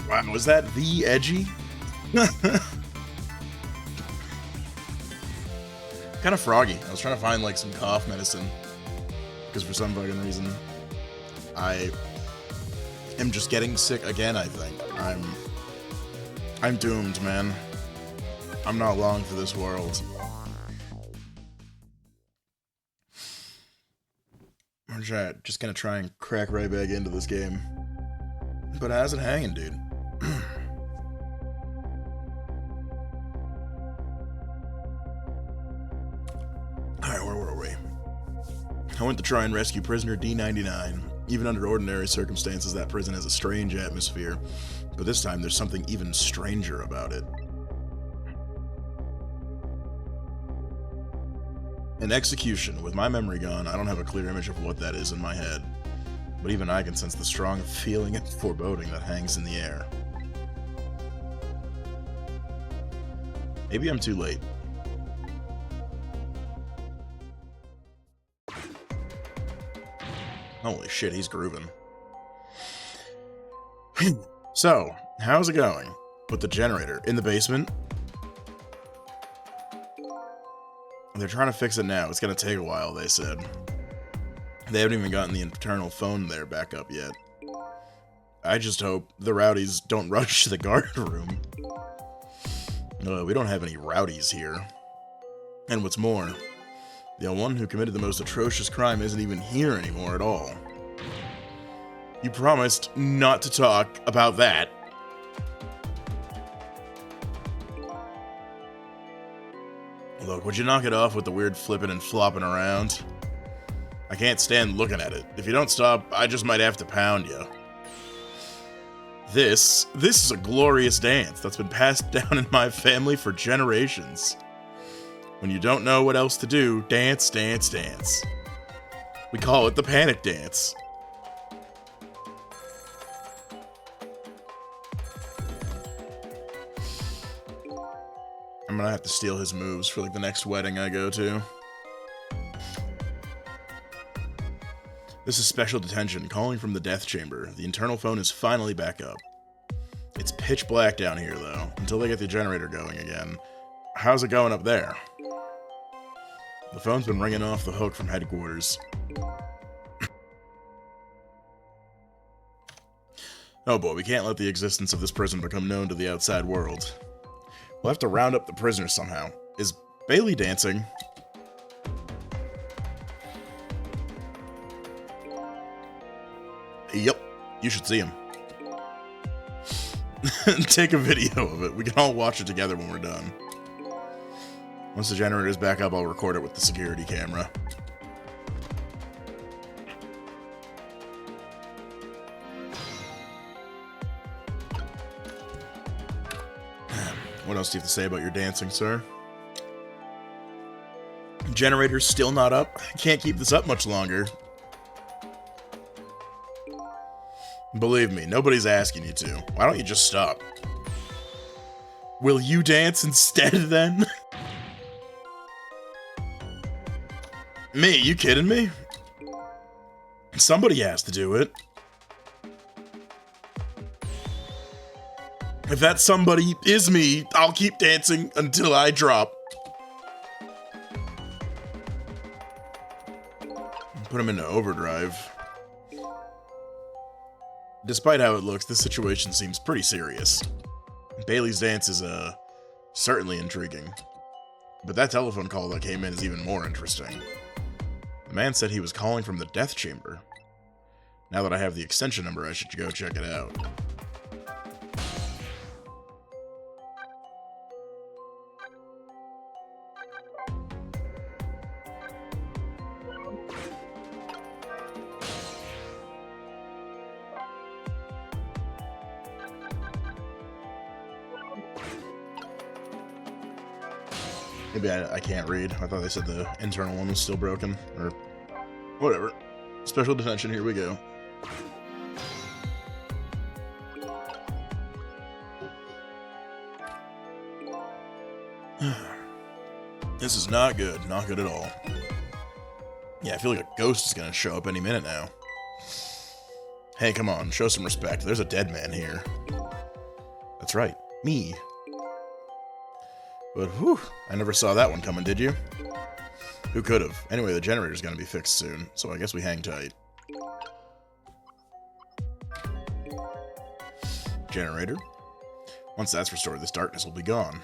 Wow, was that the edgy? Kind of froggy. I was trying to find like some cough medicine because for some fucking reason I am just getting sick again. I think I'm doomed, man. I'm not long for this world. I'm just gonna try and crack right back into this game. But how's it hanging, dude? Alright, where were we? I went to try and rescue prisoner D99. Even under ordinary circumstances, that prison has a strange atmosphere. But this time, there's something even stranger about it. An execution. With my memory gone, I don't have a clear image of what that is in my head. But even I can sense the strong feeling and foreboding that hangs in the air. Maybe I'm too late. Holy shit, he's grooving. So, how's it going? With the generator in the basement? They're trying to fix it now. It's gonna take a while, they said. They haven't even gotten the internal phone there back up yet. I just hope the rowdies don't rush to the guard room. We don't have any rowdies here. And what's more, the one who committed the most atrocious crime isn't even here anymore at all. You promised not to talk about that. Look, would you knock it off with the weird flipping and flopping around? I can't stand looking at it. If you don't stop, I just might have to pound you. This is a glorious dance that's been passed down in my family for generations. When you don't know what else to do, dance, dance, dance. We call it the panic dance. I'm gonna have to steal his moves for like the next wedding I go to. This is special detention, calling from the death chamber. The internal phone is finally back up. It's pitch black down here though, until they get the generator going again. How's it going up there? The phone's been ringing off the hook from headquarters. Oh boy, we can't let the existence of this prison become known to the outside world. We'll have to round up the prisoners somehow. Is Bailey dancing? Yep, you should see him. Take a video of it. We can all watch it together when we're done. Once the generator's back up, I'll record it with the security camera. What else do you have to say about your dancing, sir? Generator's still not up? Can't keep this up much longer. Believe me, nobody's asking you to. Why don't you just stop? Will you dance instead, then? Me? You kidding me? Somebody has to do it. If that somebody is me, I'll keep dancing until I drop. Put him into overdrive. Despite how it looks, this situation seems pretty serious. Bailey's dance is, certainly intriguing. But that telephone call that came in is even more interesting. The man said he was calling from the death chamber. Now that I have the extension number, I should go check it out. Maybe I can't read. I thought they said the internal one was still broken. Or whatever. Special detention, here we go. This is not good. Not good at all. Yeah, I feel like a ghost is gonna show up any minute now. Hey, come on. Show some respect. There's a dead man here. That's right, me. But whew, I never saw that one coming, did you? Who could have? Anyway, the generator's gonna be fixed soon, so I guess we hang tight. Generator. Once that's restored, this darkness will be gone.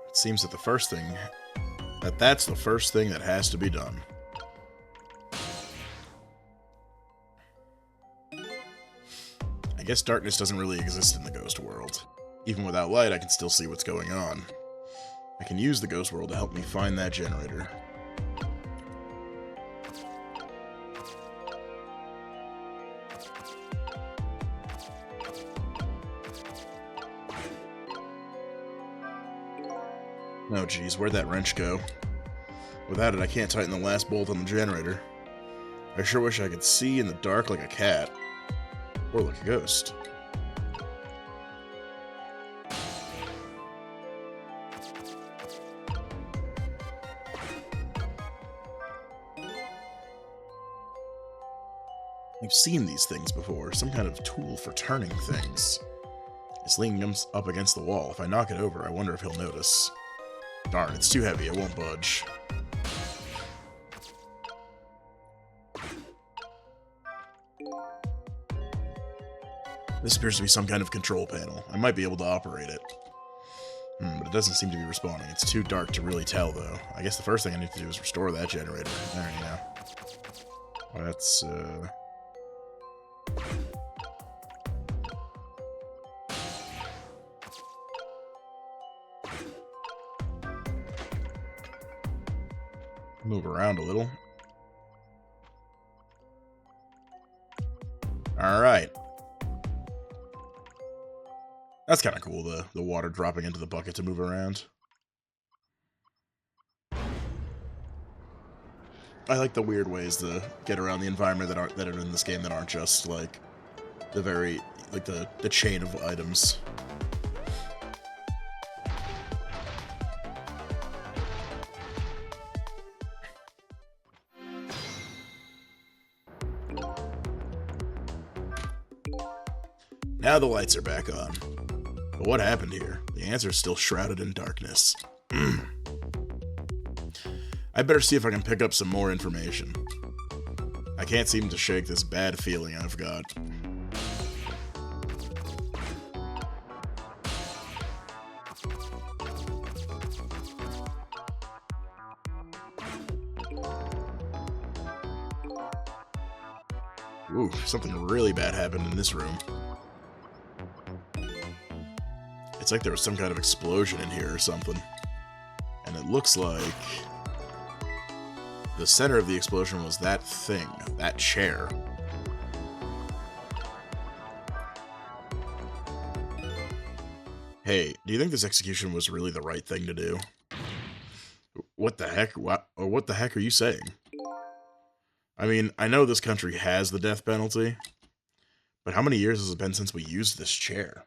It seems that that's the first thing that has to be done. I guess darkness doesn't really exist in the ghost world. Even without light, I can still see what's going on. I can use the ghost world to help me find that generator. Oh geez, where'd that wrench go? Without it, I can't tighten the last bolt on the generator. I sure wish I could see in the dark like a cat. Or like a ghost. I've seen these things before, some kind of tool for turning things. It's leaning up against the wall. If I knock it over, I wonder if he'll notice. Darn, it's too heavy, it won't budge. This appears to be some kind of control panel. I might be able to operate it. But it doesn't seem to be responding. It's too dark to really tell, though. I guess the first thing I need to do is restore that generator. There you go. Let's, move around a little. Alright. That's kind of cool, the water dropping into the bucket to move around. I like the weird ways to get around the environment that are in this game that aren't just like the chain of items. Now the lights are back on. But what happened here? The answer is still shrouded in darkness. I better see if I can pick up some more information. I can't seem to shake this bad feeling I've got. Ooh, something really bad happened in this room. It's like there was some kind of explosion in here or something. And it looks like the center of the explosion was that thing, that chair. Hey, do you think this execution was really the right thing to do? What the heck? What the heck are you saying? I mean, I know this country has the death penalty, but how many years has it been since we used this chair?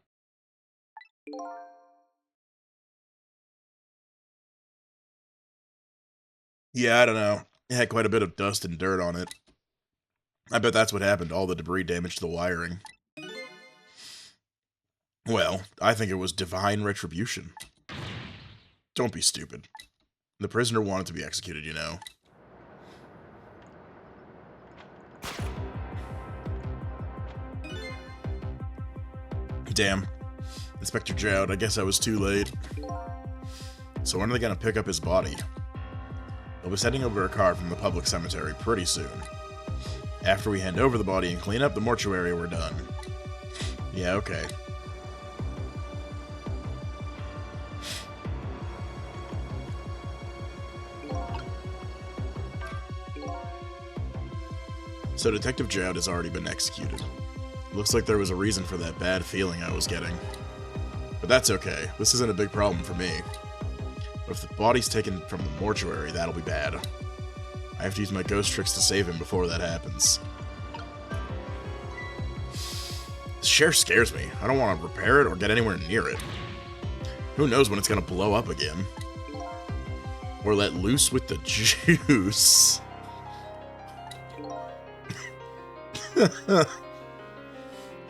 Yeah, I don't know. It had quite a bit of dust and dirt on it. I bet that's what happened. All the debris damaged the wiring. Well, I think it was divine retribution. Don't be stupid. The prisoner wanted to be executed, you know. Damn. Inspector Jowd, I guess I was too late. So when are they gonna pick up his body? They'll be sending over a car from the public cemetery pretty soon. After we hand over the body and clean up the mortuary, we're done. Yeah, okay. So Detective Jowd has already been executed. Looks like there was a reason for that bad feeling I was getting. But that's okay. This isn't a big problem for me. But if the body's taken from the mortuary, that'll be bad. I have to use my ghost tricks to save him before that happens. This chair scares me. I don't want to repair it or get anywhere near it. Who knows when it's going to blow up again. Or let loose with the juice.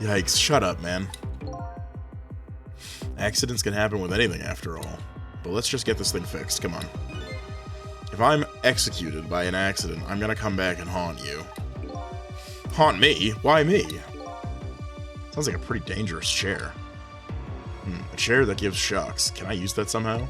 Yikes, shut up, man. Accidents can happen with anything, after all. But let's just get this thing fixed, come on. If I'm executed by an accident, I'm gonna come back and haunt you. Haunt me? Why me? Sounds like a pretty dangerous chair. A chair that gives shocks. Can I use that somehow?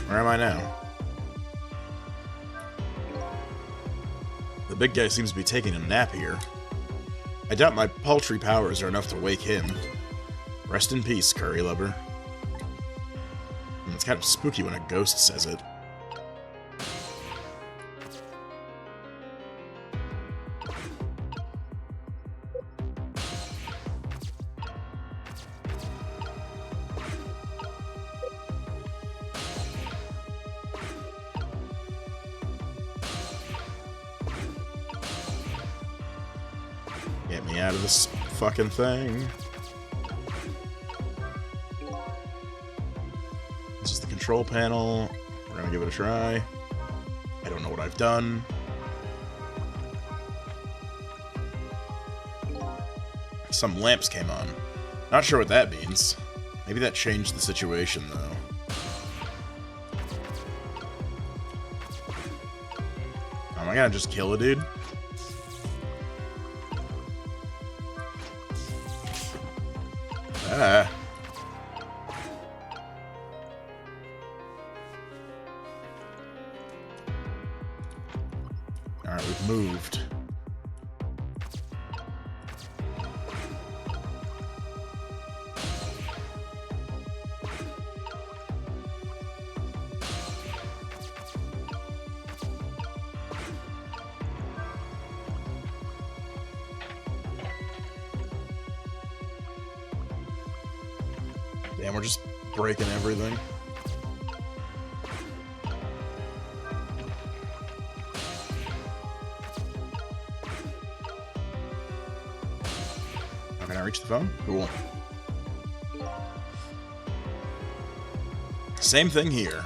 Where am I now? The big guy seems to be taking a nap here. I doubt my paltry powers are enough to wake him. Rest in peace, curry lover. It's kind of spooky when a ghost says it. Get me out of this fucking thing. This is the control panel. We're gonna give it a try. I don't know what I've done. Some lamps came on. Not sure what that means. Maybe that changed the situation, though. Am I gonna just kill a dude? Ah. Alright, we've moved. Damn, we're just breaking everything. How can I reach the phone? Cool. Same thing here.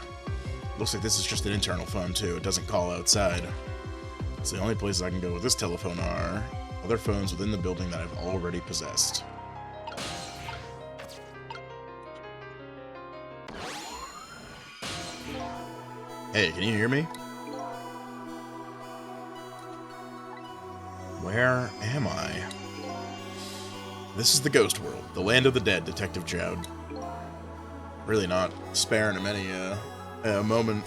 Looks like this is just an internal phone, too. It doesn't call outside. So the only places I can go with this telephone are other phones within the building that I've already possessed. Hey, can you hear me? Where am I? This is the ghost world, the land of the dead, Detective Jowd. Really not sparing him any, moment.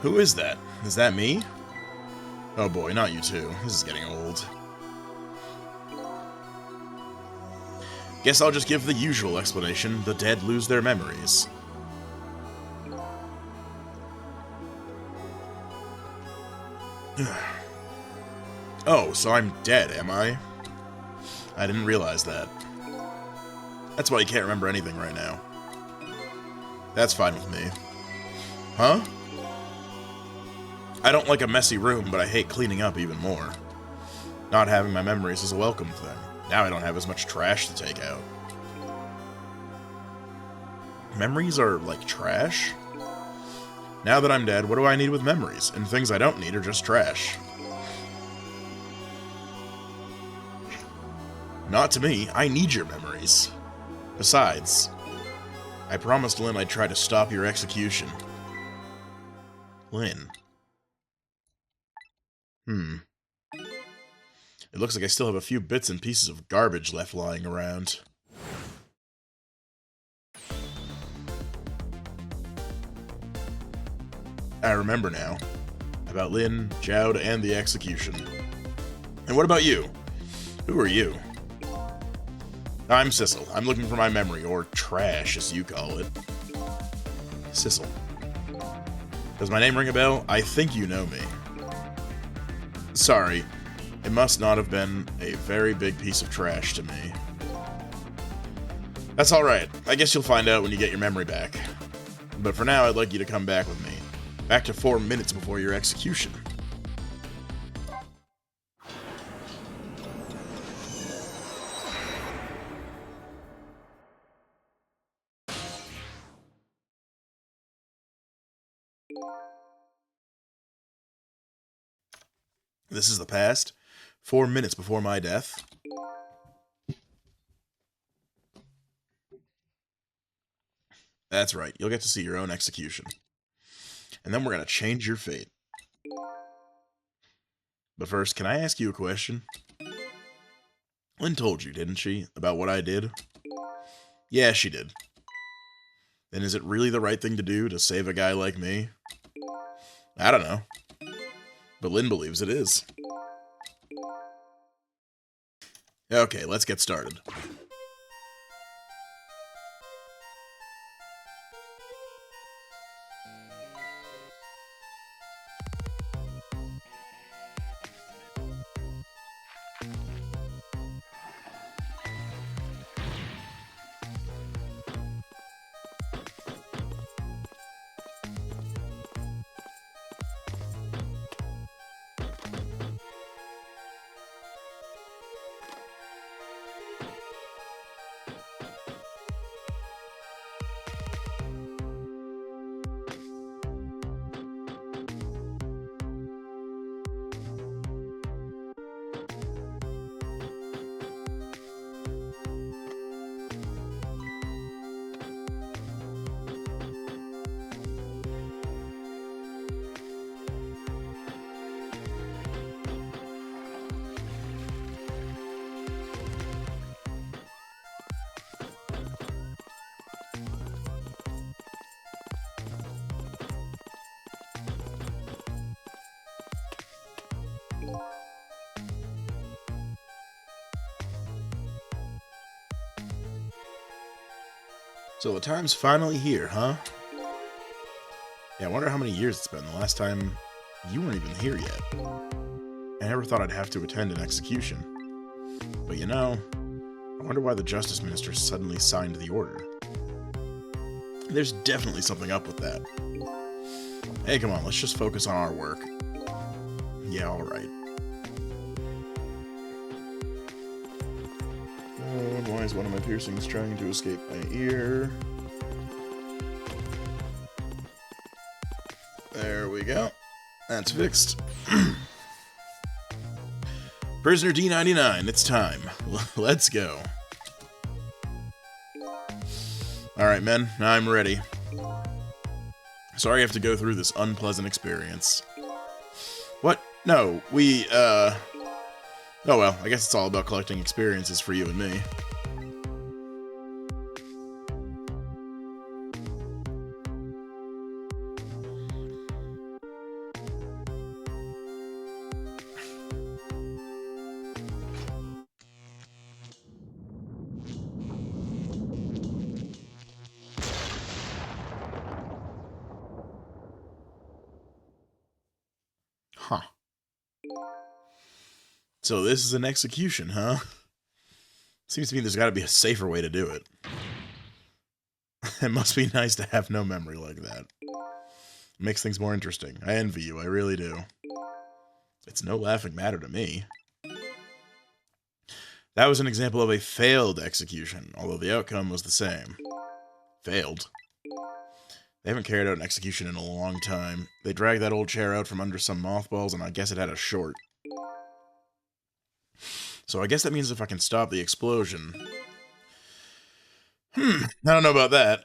Who is that? Is that me? Oh boy, not you too. This is getting old. Guess I'll just give the usual explanation. The dead lose their memories. Oh, so I'm dead, am I? I didn't realize that. That's why you can't remember anything right now. That's fine with me. Huh? I don't like a messy room, but I hate cleaning up even more. Not having my memories is a welcome thing. Now I don't have as much trash to take out. Memories are like trash? Now that I'm dead, what do I need with memories? And things I don't need are just trash. Not to me, I need your memories. Besides, I promised Lynn I'd try to stop your execution. Lynn. It looks like I still have a few bits and pieces of garbage left lying around. I remember now. About Lynn, Jowd, and the execution. And what about you? Who are you? I'm Sissel. I'm looking for my memory, or trash, as you call it. Sissel. Does my name ring a bell? I think you know me. Sorry. It must not have been a very big piece of trash to me. That's alright. I guess you'll find out when you get your memory back. But for now, I'd like you to come back with me. Back to 4 minutes before your execution. This is the past. 4 minutes before my death. That's right, you'll get to see your own execution. And then we're gonna change your fate. But first, can I ask you a question? Lynn told you, didn't she, about what I did? Yeah, she did. Then is it really the right thing to do to save a guy like me? I don't know. But Lynn believes it is. Okay, let's get started. So the time's finally here, huh? Yeah, I wonder how many years it's been. The last time you weren't even here yet. I never thought I'd have to attend an execution. But you know, I wonder why the Justice Minister suddenly signed the order. There's definitely something up with that. Hey, come on, let's just focus on our work. Yeah, alright. Oh, and why is one of my piercings trying to escape my ear? There we go. That's fixed. Prisoner D99, it's time. Let's go. Alright, men, I'm ready. Sorry I have to go through this unpleasant experience. What? No, oh well, I guess it's all about collecting experiences for you and me. Huh. So this is an execution, huh? Seems to me there's got to be a safer way to do it. It must be nice to have no memory like that. It makes things more interesting. I envy you, I really do. It's no laughing matter to me. That was an example of a failed execution, although the outcome was the same. Failed. They haven't carried out an execution in a long time. They dragged that old chair out from under some mothballs, and I guess it had a short. So I guess that means if I can stop the explosion... I don't know about that.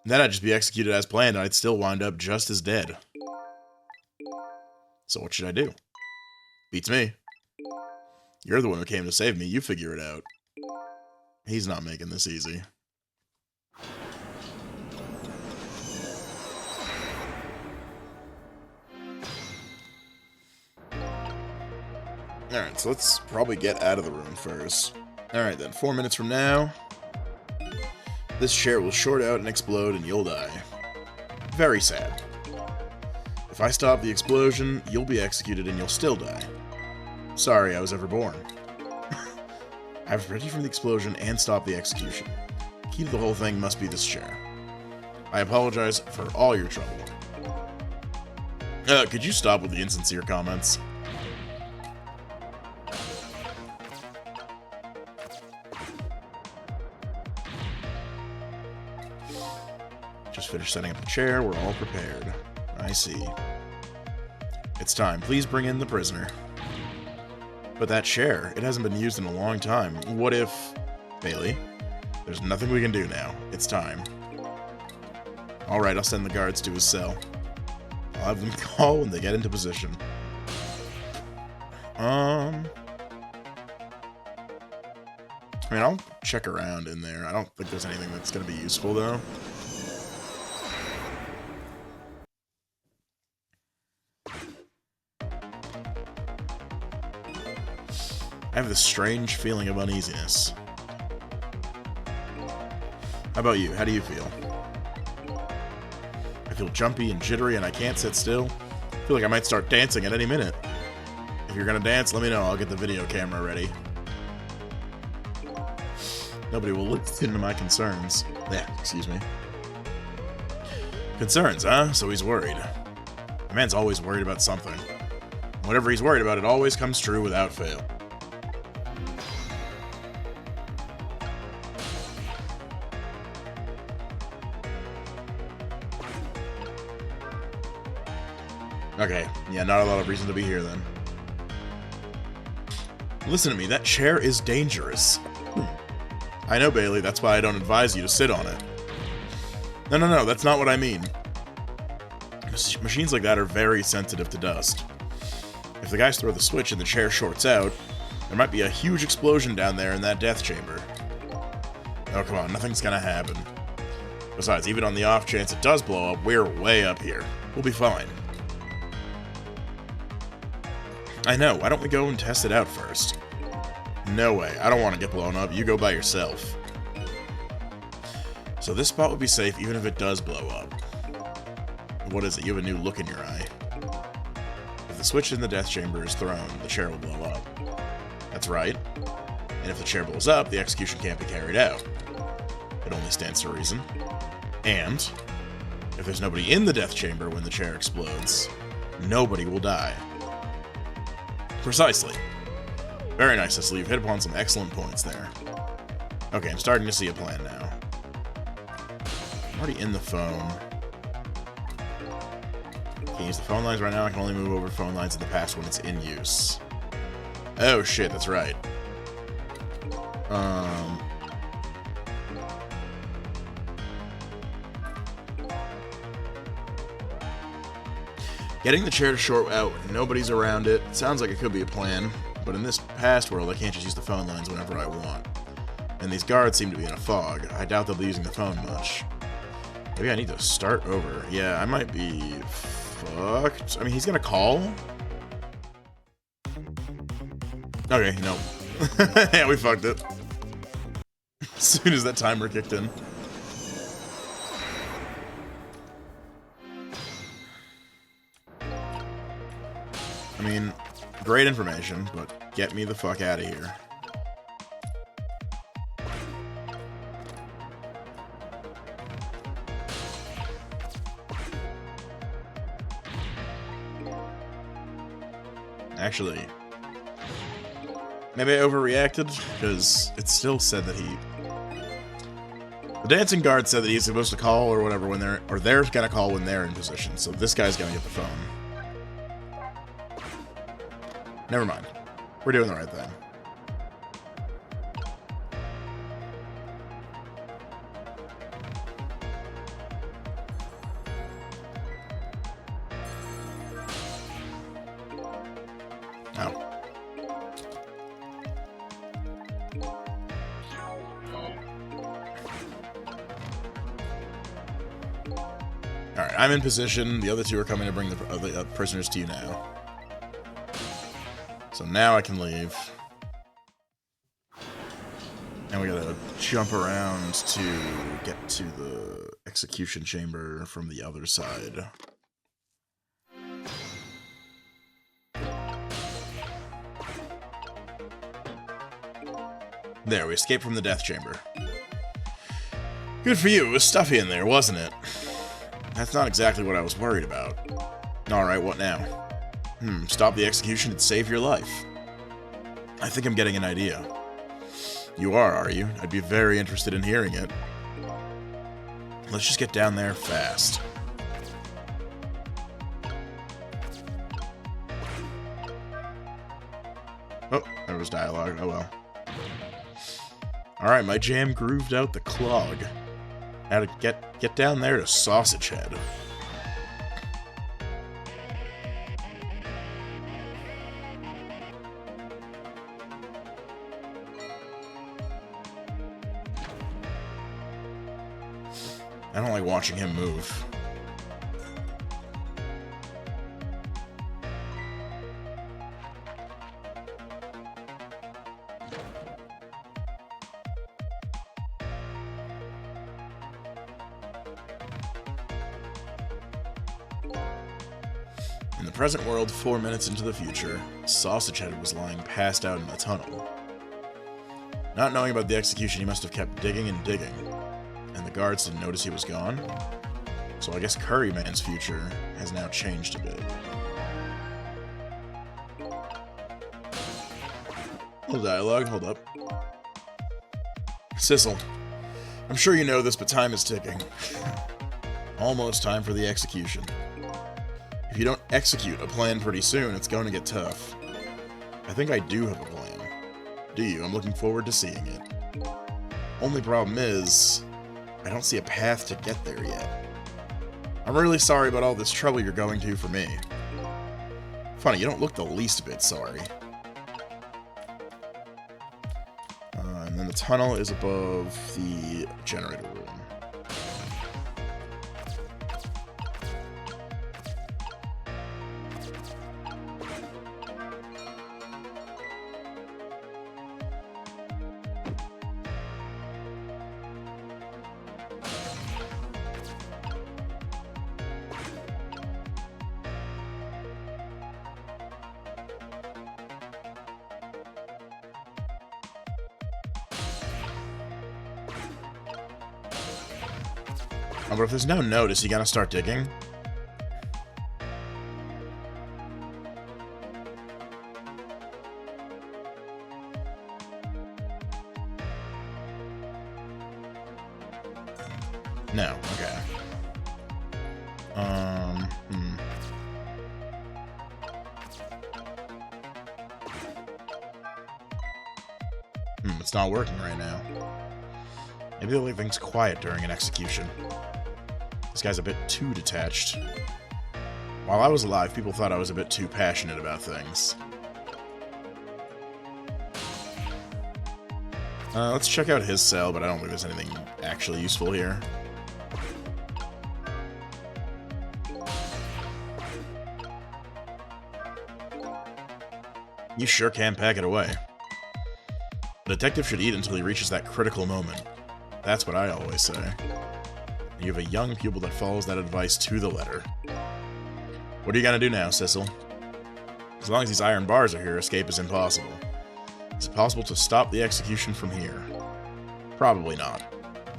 Then I'd just be executed as planned, and I'd still wind up just as dead. So what should I do? Beats me. You're the one who came to save me, you figure it out. He's not making this easy. Alright, so let's probably get out of the room first. Alright then, 4 minutes from now, this chair will short out and explode and you'll die. Very sad. If I stop the explosion, you'll be executed and you'll still die. Sorry I was ever born. I've prevented you from the explosion and stopped the execution. Key to the whole thing must be this chair. I apologize for all your trouble. Could you stop with the insincere comments? Just finished setting up the chair, we're all prepared. I see. It's time. Please bring in the prisoner. But that chair, it hasn't been used in a long time. What if... Bailey, there's nothing we can do now. It's time. Alright, I'll send the guards to his cell. I'll have them call when they get into position. I mean, I'll check around in there. I don't think there's anything that's going to be useful, though. I have this strange feeling of uneasiness. How about you? How do you feel? I feel jumpy and jittery and I can't sit still. I feel like I might start dancing at any minute. If you're gonna dance, let me know. I'll get the video camera ready. Nobody will listen to my concerns. Yeah, excuse me. Concerns, huh? So he's worried. The man's always worried about something. Whatever he's worried about, it always comes true without fail. Okay, yeah, not a lot of reason to be here then. Listen to me, that chair is dangerous. I know, Bailey, that's why I don't advise you to sit on it. No, that's not what I mean. Machines like that are very sensitive to dust. If the guys throw the switch and the chair shorts out, there might be a huge explosion down there in that death chamber. Oh, come on, nothing's gonna happen. Besides, even on the off chance it does blow up, we're way up here. We'll be fine. I know, why don't we go and test it out first? No way, I don't want to get blown up, you go by yourself. So this spot will be safe even if it does blow up. What is it? You have a new look in your eye. If the switch in the death chamber is thrown, the chair will blow up. That's right. And if the chair blows up, the execution can't be carried out. It only stands to reason. And if there's nobody in the death chamber when the chair explodes, nobody will die. Precisely. Very nice, Cecily. You've hit upon some excellent points there. Okay, I'm starting to see a plan now. I'm already in the phone. Can't use the phone lines right now. I can only move over phone lines in the past when it's in use. Oh shit, that's right. Getting the chair to short out when nobody's around it sounds like it could be a plan, but in this past world I can't just use the phone lines whenever I want. And these guards seem to be in a fog. I doubt they'll be using the phone much. Maybe I need to start over. Yeah, I might be fucked. I mean, he's gonna call? Okay, no. Yeah, we fucked it. As soon as that timer kicked in. I mean, great information, but get me the fuck out of here. Actually, maybe I overreacted, because it still said that he... The dancing guard said that he's supposed to call or whatever when they're... Or they're gonna call when they're in position, so this guy's gonna get the phone. Never mind. We're doing the right thing. Oh. Alright, I'm in position. The other two are coming to bring the prisoners to you now. So now I can leave. And we gotta jump around to get to the execution chamber from the other side. There, we escaped from the death chamber. Good for you, it was stuffy in there, wasn't it? That's not exactly what I was worried about. Alright, what now? Stop the execution and save your life. I think I'm getting an idea. You are you? I'd be very interested in hearing it. Let's just get down there fast. his dialogue. Oh well. Alright, my jam grooved out the clog. Now to get down there to Sausage Head. I don't like watching him move. In the present world, 4 minutes into the future, Sausage Head was lying passed out in a tunnel. Not knowing about the execution, he must have kept digging and digging. And the guards didn't notice he was gone. So I guess Curryman's future has now changed a bit. Little dialogue, hold up. Sissel, I'm sure you know this, but time is ticking. Almost time for the execution. If you don't execute a plan pretty soon, it's going to get tough. I think I do have a plan. Do you? I'm looking forward to seeing it. Only problem is, I don't see a path to get there yet. I'm really sorry about all this trouble you're going to for me. Funny, you don't look the least bit sorry. And then the tunnel is above the generator room. Oh, but if there's no note, is he gonna start digging? No, okay. It's not working right now. Maybe they'll leave things quiet during an execution. This guy's a bit too detached. While I was alive, people thought I was a bit too passionate about things. Let's check out his cell, but I don't think there's anything actually useful here. You sure can pack it away. The detective should eat until he reaches that critical moment. That's what I always say. You have a young pupil that follows that advice to the letter. What are you gonna do now, Sissel? As long as these iron bars are here, escape is impossible. Is it possible to stop the execution from here? Probably not.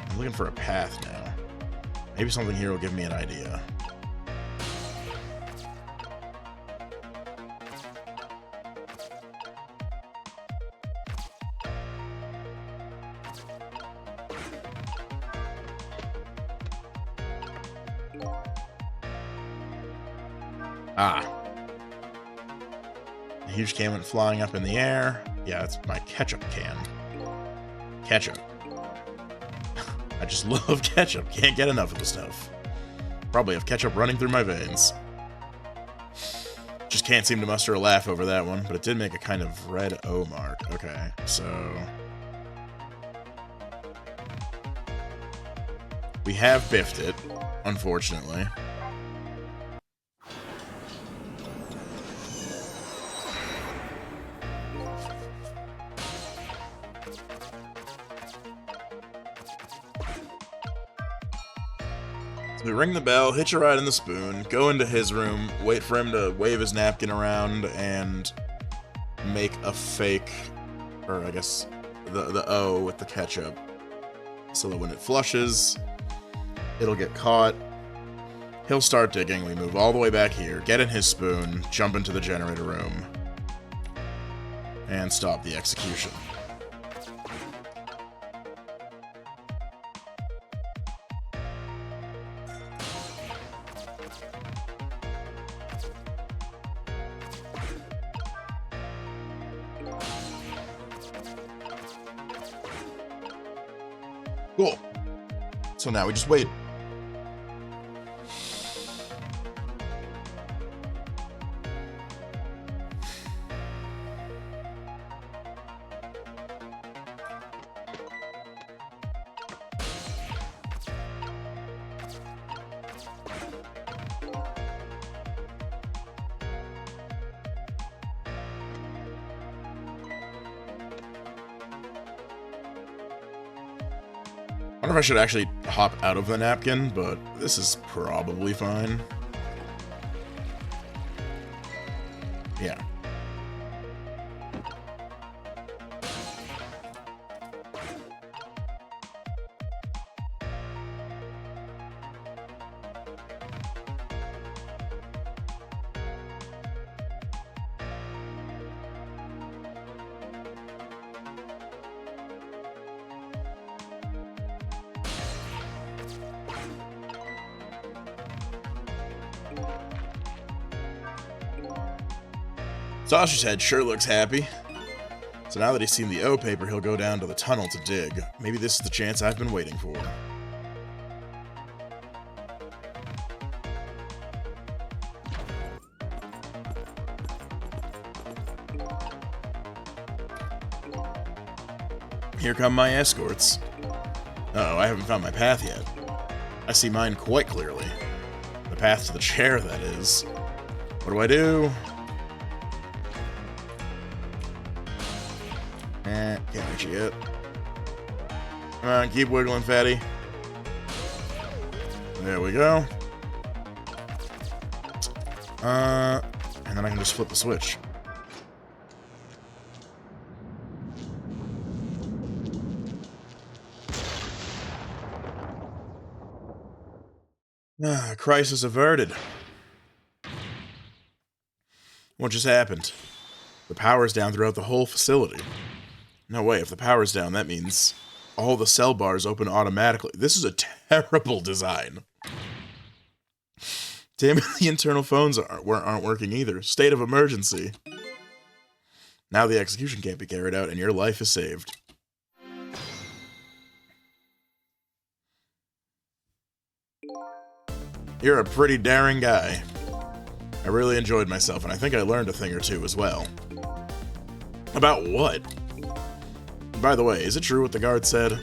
I'm looking for a path now. Maybe something here will give me an idea. Ah. A huge can went flying up in the air. Yeah, that's my ketchup can. Ketchup. I just love ketchup. Can't get enough of the stuff. Probably have ketchup running through my veins. Just can't seem to muster a laugh over that one, but it did make a kind of red O mark. Okay, so... we have biffed it, unfortunately. We ring the bell, hitch a ride in the spoon, go into his room, wait for him to wave his napkin around, and make a fake, or I guess the O with the ketchup, so that when it flushes, it'll get caught. He'll start digging, we move all the way back here, get in his spoon, jump into the generator room, and stop the execution. Cool. So now we just wait. I wonder if I should actually hop out of the napkin, but this is probably fine. Yeah. Sausage Head sure looks happy. So now that he's seen the O paper, he'll go down to the tunnel to dig. Maybe this is the chance I've been waiting for. Here come my escorts. Uh-oh, I haven't found my path yet. I see mine quite clearly. The path to the chair, that is. What do? Can't reach it yet. Come on, keep wiggling, fatty. There we go. And then I can just flip the switch. Crisis averted. What just happened? The power's down throughout the whole facility. No way, if the power's down, that means all the cell bars open automatically. This is a terrible design. Damn it, the internal phones aren't working either. State of emergency. Now the execution can't be carried out and your life is saved. You're a pretty daring guy. I really enjoyed myself, and I think I learned a thing or two as well. About what? By the way, is it true what the guard said?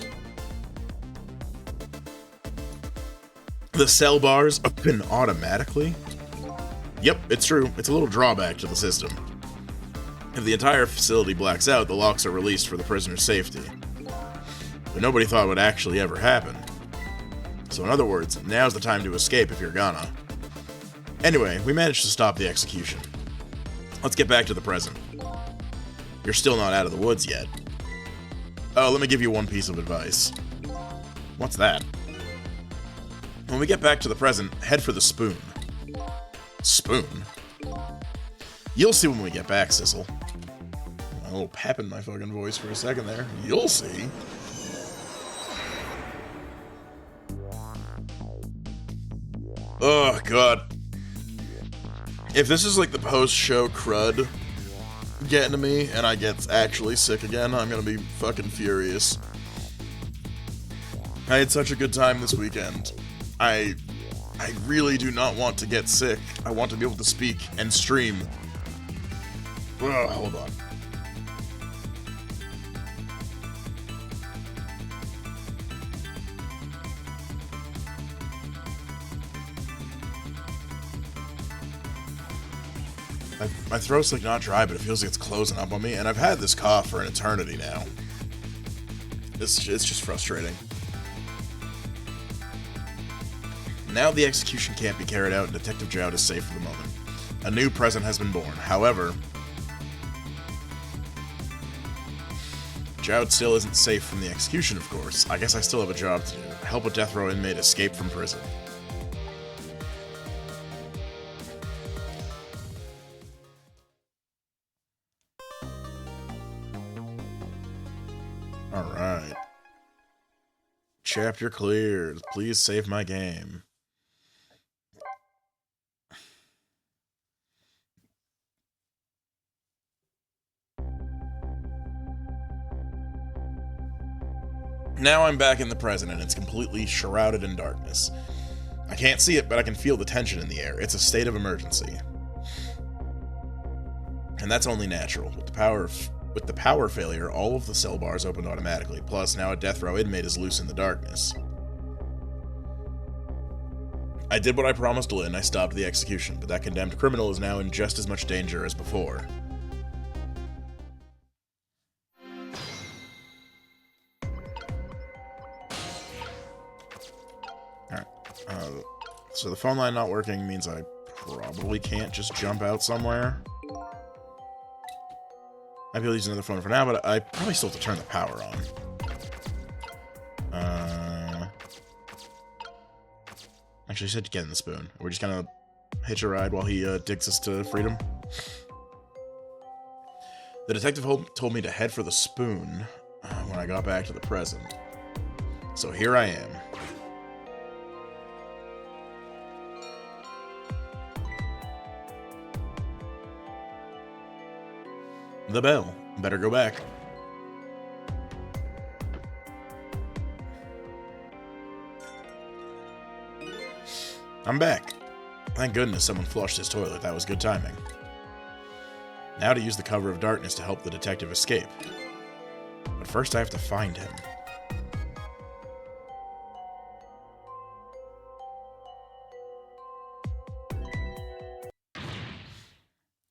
The cell bars open automatically? Yep, it's true. It's a little drawback to the system. If the entire facility blacks out, the locks are released for the prisoner's safety. But nobody thought it would actually ever happen. So in other words, now's the time to escape if you're gonna. Anyway, we managed to stop the execution. Let's get back to the present. You're still not out of the woods yet. Oh, let me give you one piece of advice. What's that? When we get back to the present, head for the spoon. Spoon? You'll see when we get back, Sissel. A little pep in my fucking voice for a second there. You'll see. Oh, God. If this is like the post-show crud getting to me and I get actually sick again, I'm gonna be fucking furious. I had such a good time this weekend. I really do not want to get sick. I want to be able to speak and stream. Ugh, hold on. My throat's like not dry, but it feels like it's closing up on me, and I've had this cough for an eternity now. It's just frustrating. Now the execution can't be carried out, and Detective Jowd is safe for the moment. A new present has been born. However, Jowd still isn't safe from the execution, of course. I guess I still have a job to do. Help a death row inmate escape from prison. Alright. Chapter cleared. Please save my game. Now I'm back in the present, and it's completely shrouded in darkness. I can't see it, but I can feel the tension in the air. It's a state of emergency. And that's only natural. With the power failure, all of the cell bars opened automatically. Plus, now a death row inmate is loose in the darkness. I did what I promised Lynn. I stopped the execution, but that condemned criminal is now in just as much danger as before. Alright. So the phone line not working means I probably can't just jump out somewhere. I'd be able to use another phone for now, but I probably still have to turn the power on. Actually, I said to get in the spoon. We're just gonna hitch a ride while he digs us to freedom. The detective told me to head for the spoon when I got back to the present. So here I am. The bell. Better go back. I'm back. Thank goodness someone flushed his toilet. That was good timing. Now to use the cover of darkness to help the detective escape. But first I have to find him.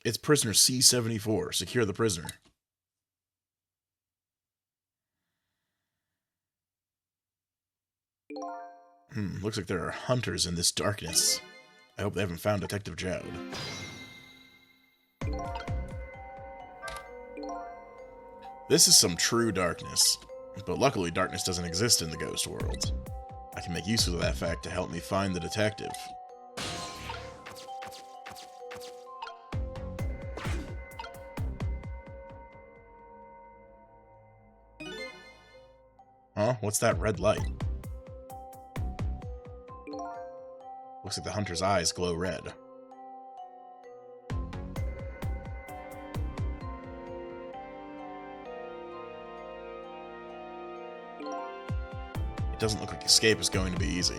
It's prisoner C-74. Secure the prisoner. Looks like there are hunters in this darkness. I hope they haven't found Detective Jowd. This is some true darkness. But luckily, darkness doesn't exist in the ghost world. I can make use of that fact to help me find the detective. Huh? What's that red light? Looks like the hunter's eyes glow red. It doesn't look like escape is going to be easy.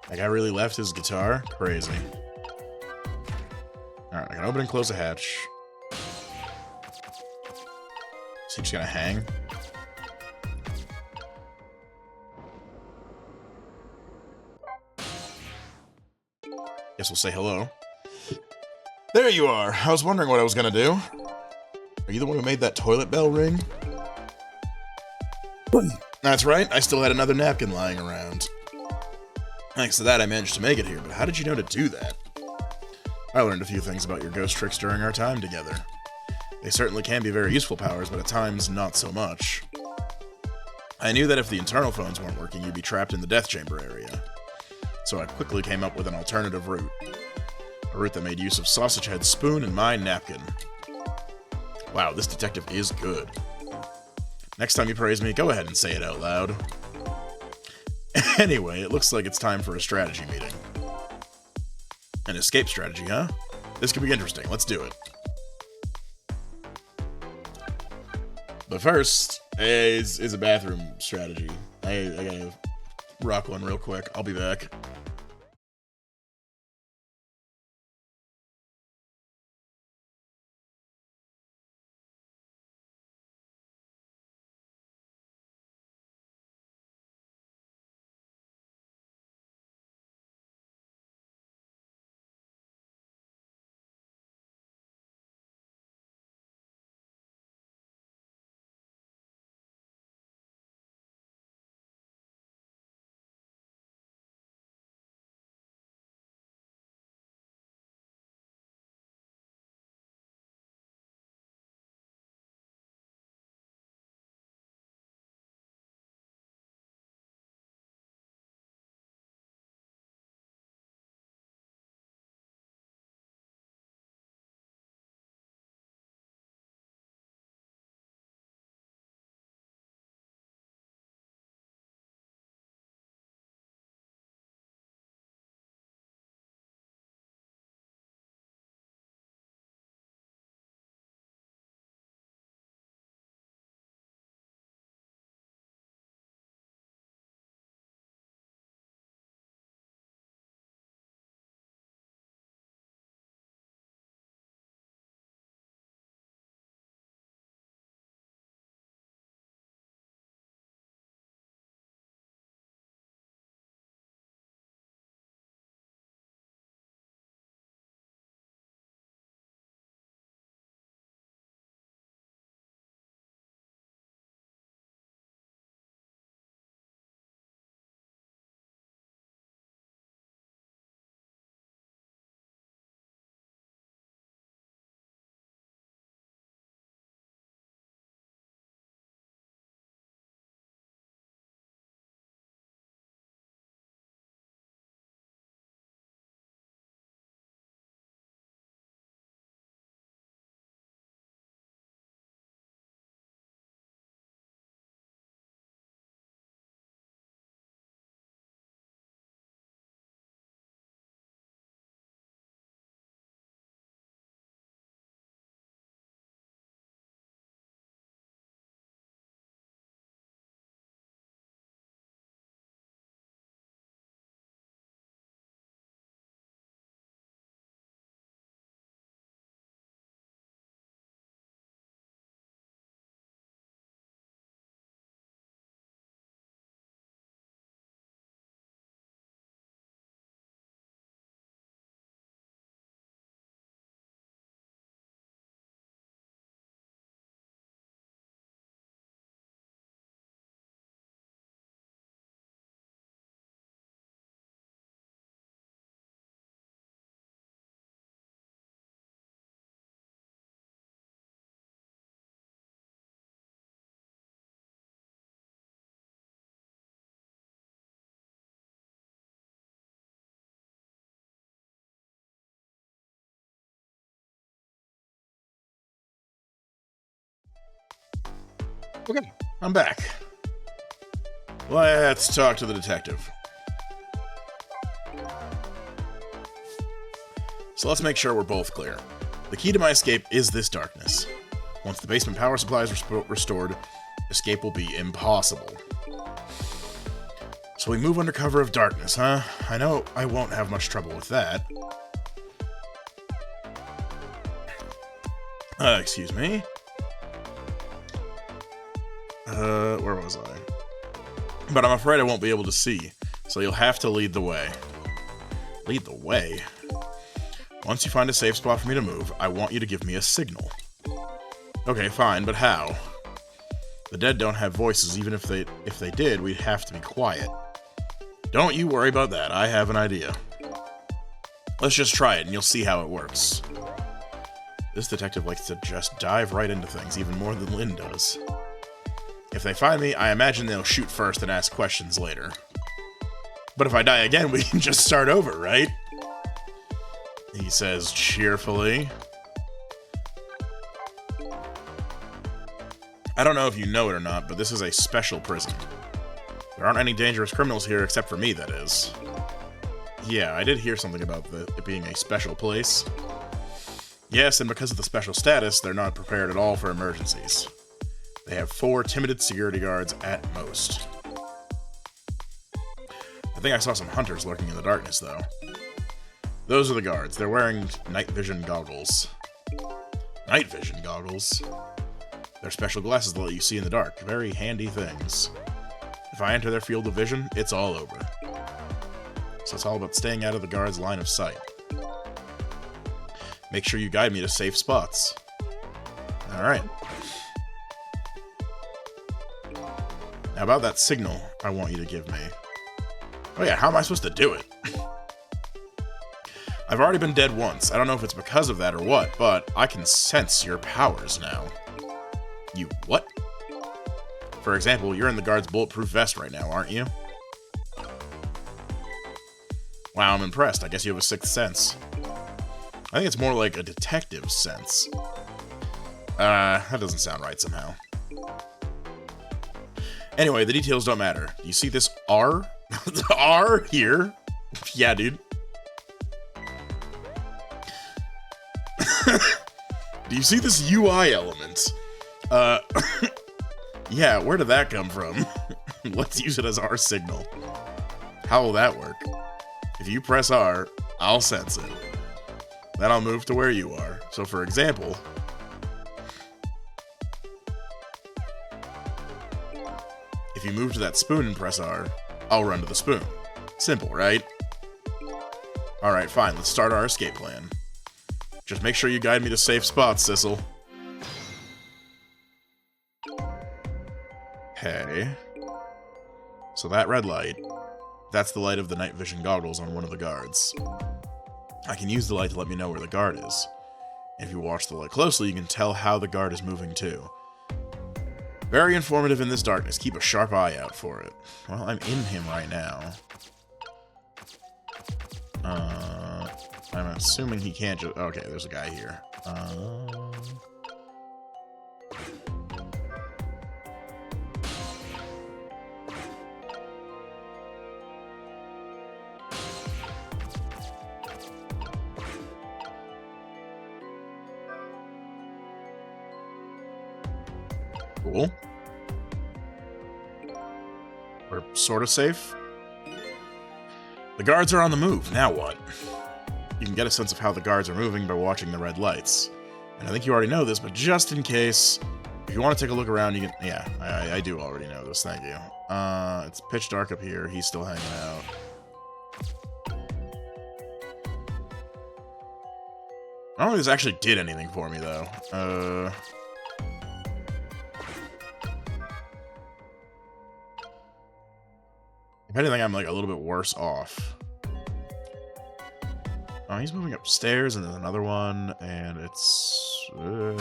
That guy really left his guitar? Crazy. Alright, I can open and close the hatch. Is he just gonna hang? Guess we'll say hello. There you are! I was wondering what I was gonna do. Are you the one who made that toilet bell ring? That's right, I still had another napkin lying around. Thanks to that, I managed to make it here, but how did you know to do that? I learned a few things about your ghost tricks during our time together. They certainly can be very useful powers, but at times, not so much. I knew that if the internal phones weren't working, you'd be trapped in the death chamber area. So I quickly came up with an alternative route. A route that made use of Sausage Head's spoon and my napkin. Wow, this detective is good. Next time you praise me, go ahead and say it out loud. Anyway, it looks like it's time for a strategy meeting. An escape strategy, huh? This could be interesting. Let's do it. But first is a bathroom strategy. I gotta rock one real quick. I'll be back. Okay, I'm back. Let's talk to the detective. So let's make sure we're both clear. The key to my escape is this darkness. Once the basement power supply is restored, escape will be impossible. So we move under cover of darkness, huh? I know I won't have much trouble with that. Excuse me. Where was I? But I'm afraid I won't be able to see, so you'll have to lead the way. Lead the way? Once you find a safe spot for me to move, I want you to give me a signal. Okay, fine, but how? The dead don't have voices. Even if they did, we'd have to be quiet. Don't you worry about that. I have an idea. Let's just try it, and you'll see how it works. This detective likes to just dive right into things, even more than Lynn does. If they find me, I imagine they'll shoot first and ask questions later. But if I die again, we can just start over, right? He says cheerfully. I don't know if you know it or not, but this is a special prison. There aren't any dangerous criminals here except for me, that is. Yeah, I did hear something about it being a special place. Yes, and because of the special status, they're not prepared at all for emergencies. They have 4 timid security guards at most. I think I saw some hunters lurking in the darkness, though. Those are the guards. They're wearing night vision goggles. Night vision goggles? They're special glasses that let you see in the dark. Very handy things. If I enter their field of vision, it's all over. So it's all about staying out of the guards' line of sight. Make sure you guide me to safe spots. Alright. Now about that signal I want you to give me. Oh yeah, how am I supposed to do it? I've already been dead once. I don't know if it's because of that or what, but I can sense your powers now. You what? For example, you're in the guard's bulletproof vest right now, aren't you? Wow, I'm impressed. I guess you have a sixth sense. I think it's more like a detective's sense. That doesn't sound right somehow. Anyway, the details don't matter. Do you see this R? The R here? Yeah, dude. Do you see this UI element? Yeah, where did that come from? Let's use it as our signal. How will that work? If you press R, I'll sense it. Then I'll move to where you are. So for example, if you move to that spoon and press R, I'll run to the spoon. Simple, right? Alright, fine, let's start our escape plan. Just make sure you guide me to safe spots, Sissel. Okay. So that red light, that's the light of the night vision goggles on one of the guards. I can use the light to let me know where the guard is. And if you watch the light closely, you can tell how the guard is moving too. Very informative in this darkness. Keep a sharp eye out for it. Well, I'm in him right now. I'm assuming he can't just... Okay, there's a guy here. Cool. We're sort of safe. The guards are on the move. Now what? You can get a sense of how the guards are moving by watching the red lights. And I think you already know this, but just in case, if you want to take a look around, you can... Yeah, I do already know this. Thank you. It's pitch dark up here. He's still hanging out. I don't think this actually did anything for me, though. If anything, I'm, like, a little bit worse off. Oh, he's moving upstairs, and there's another one, and it's... I'm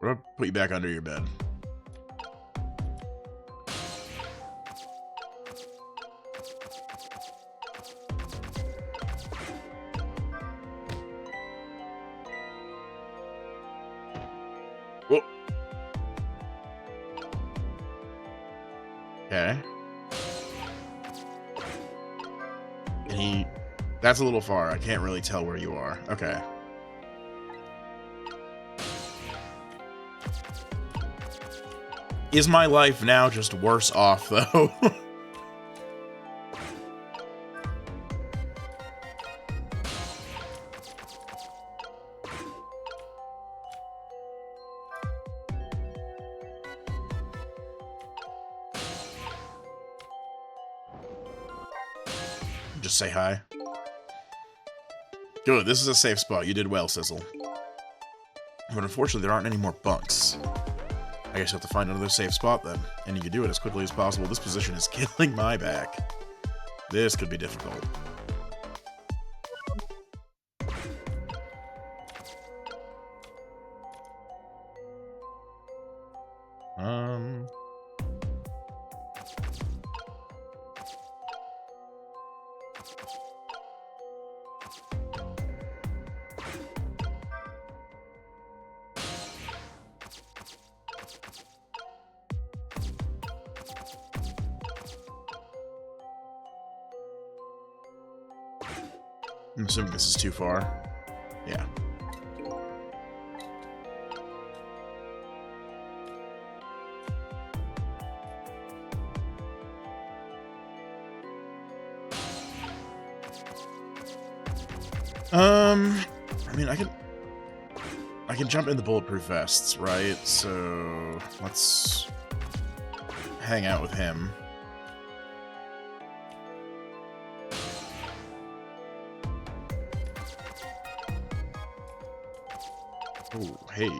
gonna put you back under your bed. Okay. And that's a little far. I can't really tell where you are. Okay. Is my life now just worse off, though? Just say hi. Good, this is a safe spot. You did well, Sizzle. But unfortunately, there aren't any more bunks. I guess you have to find another safe spot then. And you can do it as quickly as possible. This position is killing my back. This could be difficult. I'm assuming this is too far. Yeah. I mean, I can jump in the bulletproof vests, right? So let's hang out with him. Oh, hey.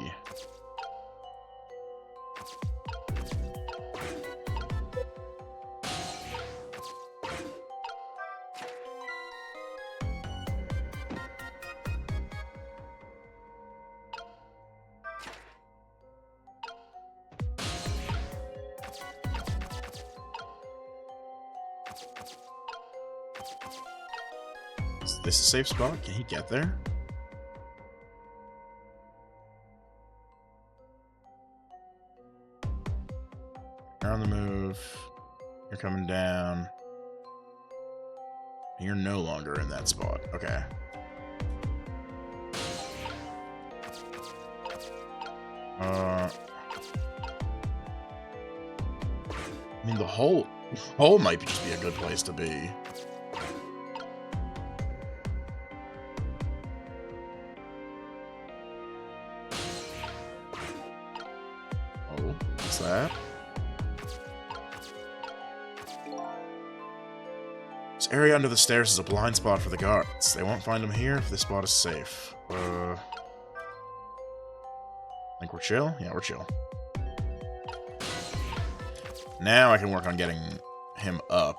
Is this a safe spot? Can he get there? You're on the move. You're coming down. You're no longer in that spot. Okay. I mean, the hole might just be a good place to be. Oh, what's that? This area under the stairs is a blind spot for the guards. They won't find them here if this spot is safe. Think we're chill? Yeah, we're chill. Now I can work on getting him up.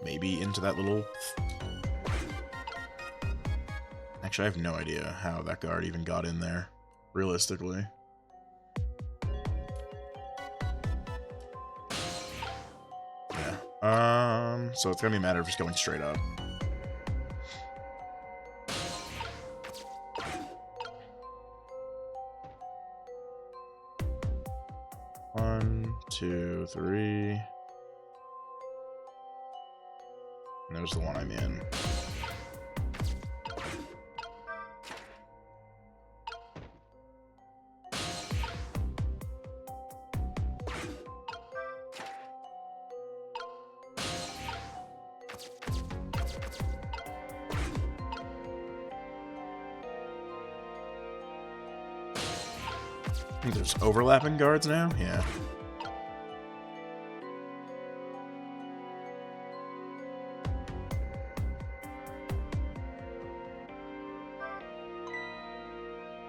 Maybe into that little... Actually, I have no idea how that guard even got in there, realistically. Yeah. So it's gonna be a matter of just going straight up. One, two, three. And there's the one I'm in. I think there's overlapping guards now? Yeah.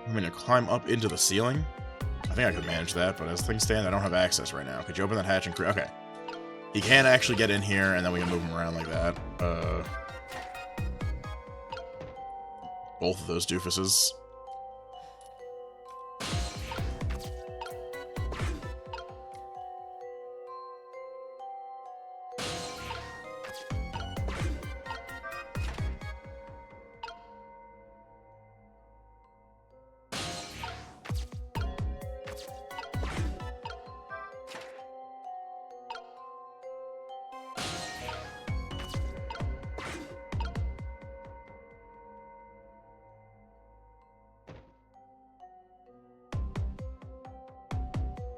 I'm gonna climb up into the ceiling? I think I could manage that, but as things stand, I don't have access right now. Could you open that hatch and okay. He can actually get in here, and then we can move him around like that. Both of those doofuses.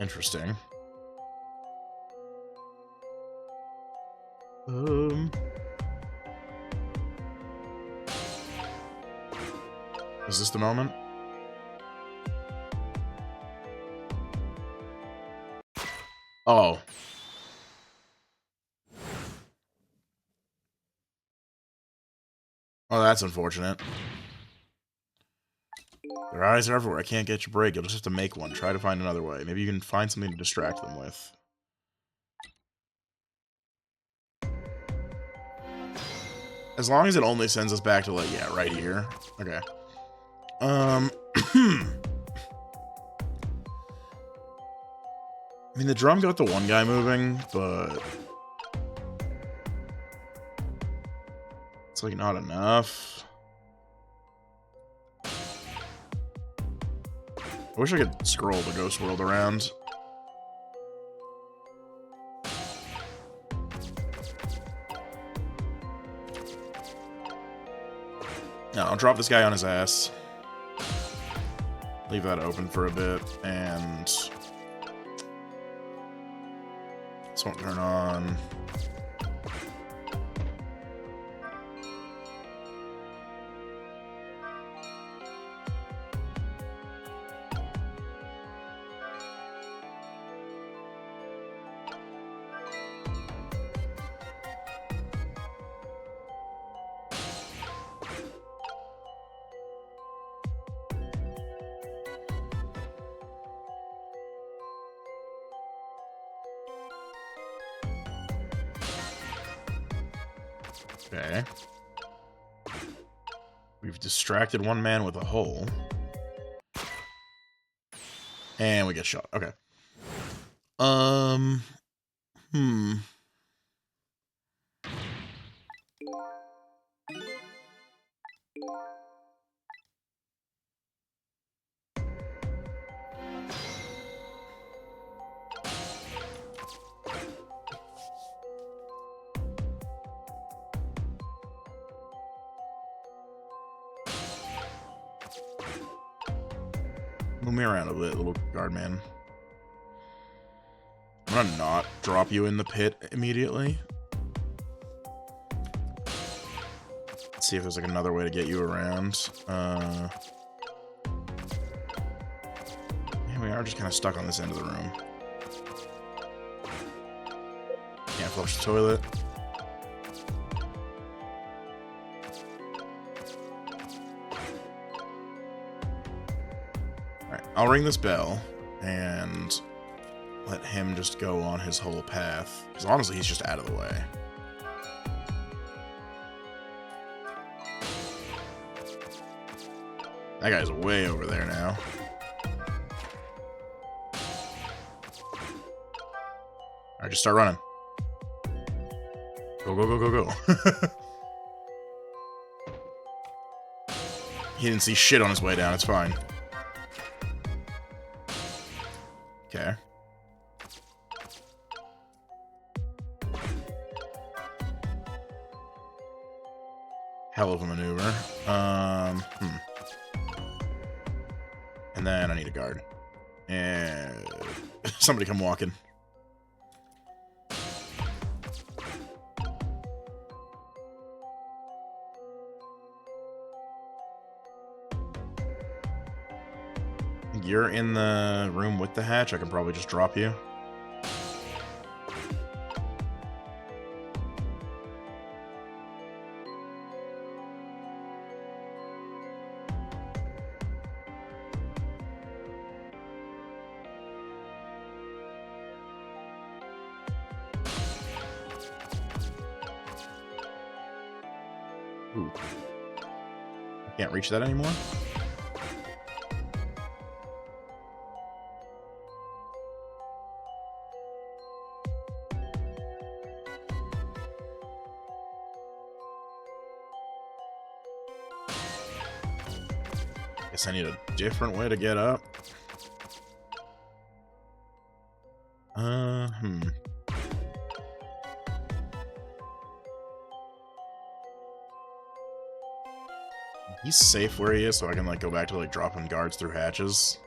Interesting. Is this the moment? Oh. Oh, that's unfortunate. Their eyes are everywhere. I can't get your break. You'll just have to make one. Try to find another way. Maybe you can find something to distract them with. As long as it only sends us back to, like, yeah, right here. Okay. I mean, the drum got the one guy moving, but it's, like, not enough. I wish I could scroll the ghost world around. No, I'll drop this guy on his ass. Leave that open for a bit, and this won't turn on. Okay. We've distracted one man with a hole. And we get shot. Okay. Move me around a bit, little guard man. I'm gonna not drop you in the pit immediately. Let's see if there's like another way to get you around. Yeah, we are just kind of stuck on this end of the room. Can't flush the toilet. Alright, I'll ring this bell and let him just go on his whole path. Because honestly, he's just out of the way. That guy's way over there now. Alright, just start running. Go, go, go, go, go. He didn't see shit on his way down, it's fine. Okay. Hell of a maneuver. And then I need a guard. And somebody come walking. You're in the room with the hatch. I can probably just drop you. Ooh. I can't reach that anymore? Guess I need a different way to get up. He's safe where he is, so I can, like, go back to, like, dropping guards through hatches.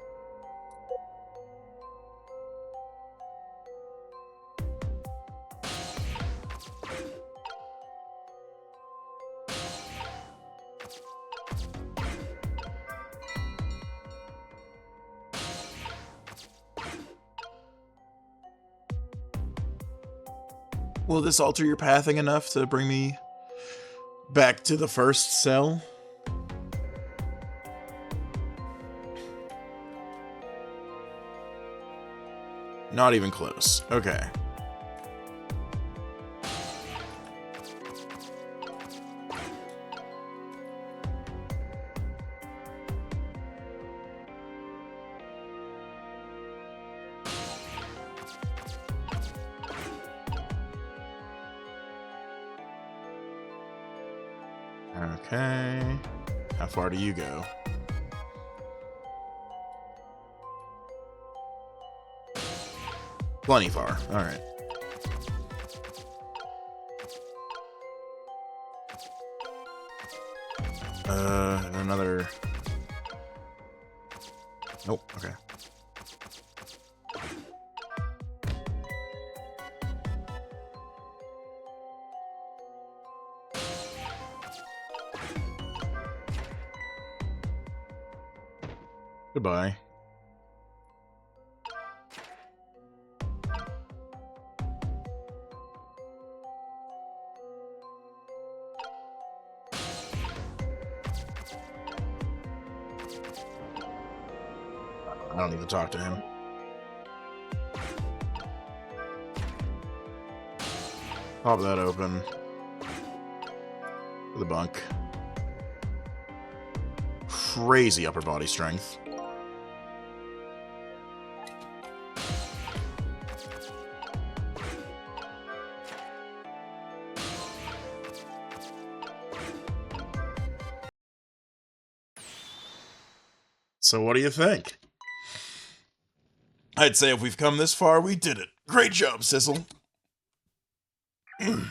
Will this alter your pathing enough to bring me back to the first cell? Not even close. Okay. Okay. How far do you go? Plenty far. Alright. Another... Nope, okay. Goodbye. I don't need to talk to him. Pop that open. The bunk. Crazy upper body strength. So what do you think? I'd say if we've come this far, we did it. Great job, Sissel. The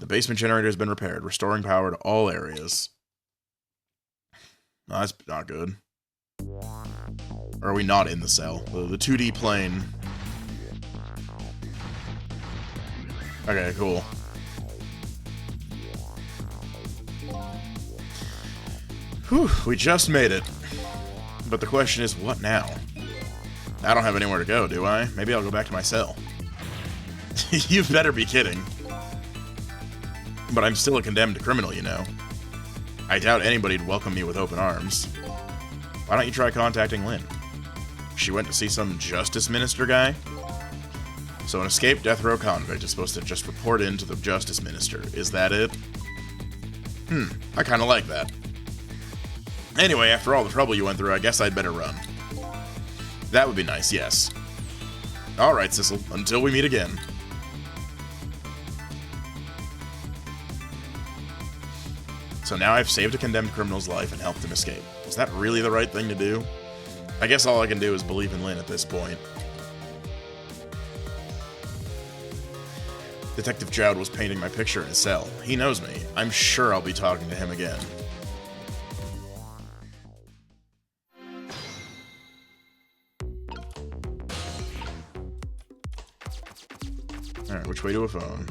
basement generator has been repaired, restoring power to all areas. No, that's not good. Or are we not in the cell? The 2D plane. Okay, cool. Whew, we just made it. But the question is, what now? I don't have anywhere to go, do I? Maybe I'll go back to my cell. You better be kidding. But I'm still a condemned criminal, you know. I doubt anybody'd welcome me with open arms. Why don't you try contacting Lynn? She went to see some justice minister guy? So an escaped death row convict is supposed to just report in to the justice minister. Is that it? I kinda like that. Anyway, after all the trouble you went through, I guess I'd better run. That would be nice, yes. Alright, Sissel, until we meet again. So now I've saved a condemned criminal's life and helped him escape. Was that really the right thing to do? I guess all I can do is believe in Lynn at this point. Detective Jowd was painting my picture in his cell. He knows me. I'm sure I'll be talking to him again. Alright, which way to a phone?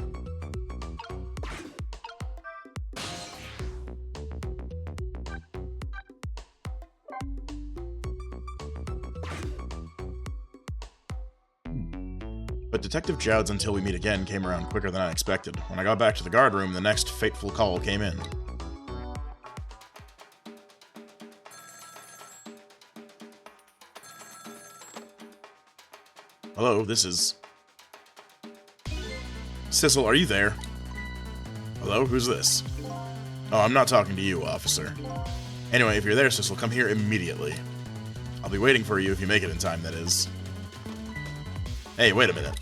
But Detective Jowd's Until We Meet Again came around quicker than I expected. When I got back to the guard room, the next fateful call came in. Hello, this is... Sissel, are you there? Hello, who's this? Oh, I'm not talking to you, officer. Anyway, if you're there, Sissel, come here immediately. I'll be waiting for you if you make it in time, that is. Hey, wait a minute.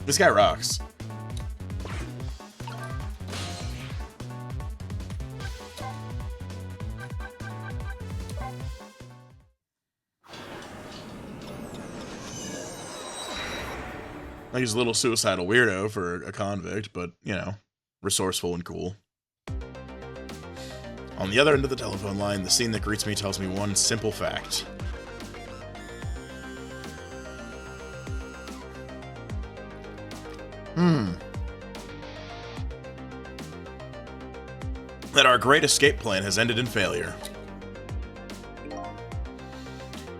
This guy rocks. Like, he's a little suicidal weirdo for a convict, but, you know, resourceful and cool. On the other end of the telephone line, the scene that greets me tells me one simple fact. That our great escape plan has ended in failure.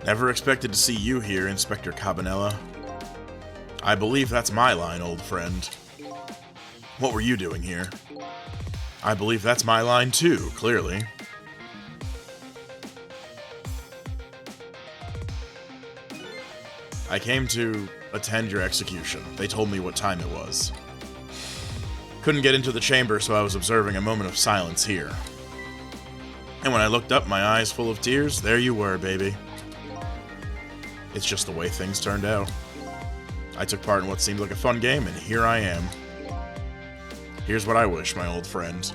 Never expected to see you here, Inspector Cabanela. I believe that's my line, old friend. What were you doing here? I believe that's my line too, clearly. I came to attend your execution. They told me what time it was. Couldn't get into the chamber, so I was observing a moment of silence here. And when I looked up, my eyes full of tears, there you were, baby. It's just the way things turned out. I took part in what seemed like a fun game, and here I am. Here's what I wish, my old friend.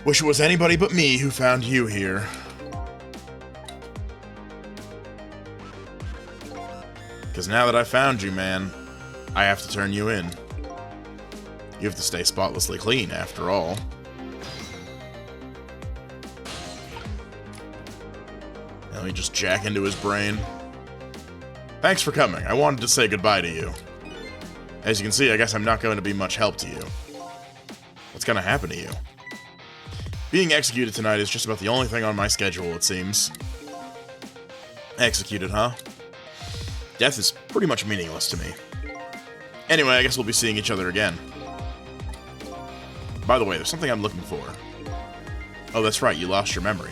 Wish it was anybody but me who found you here. Because now that I found you, man, I have to turn you in. You have to stay spotlessly clean, after all. Let me just jack into his brain. Thanks for coming. I wanted to say goodbye to you. As you can see, I guess I'm not going to be much help to you. What's going to happen to you? Being executed tonight is just about the only thing on my schedule, it seems. Executed, huh? Death is pretty much meaningless to me. Anyway, I guess we'll be seeing each other again. By the way, there's something I'm looking for. Oh, that's right, you lost your memory.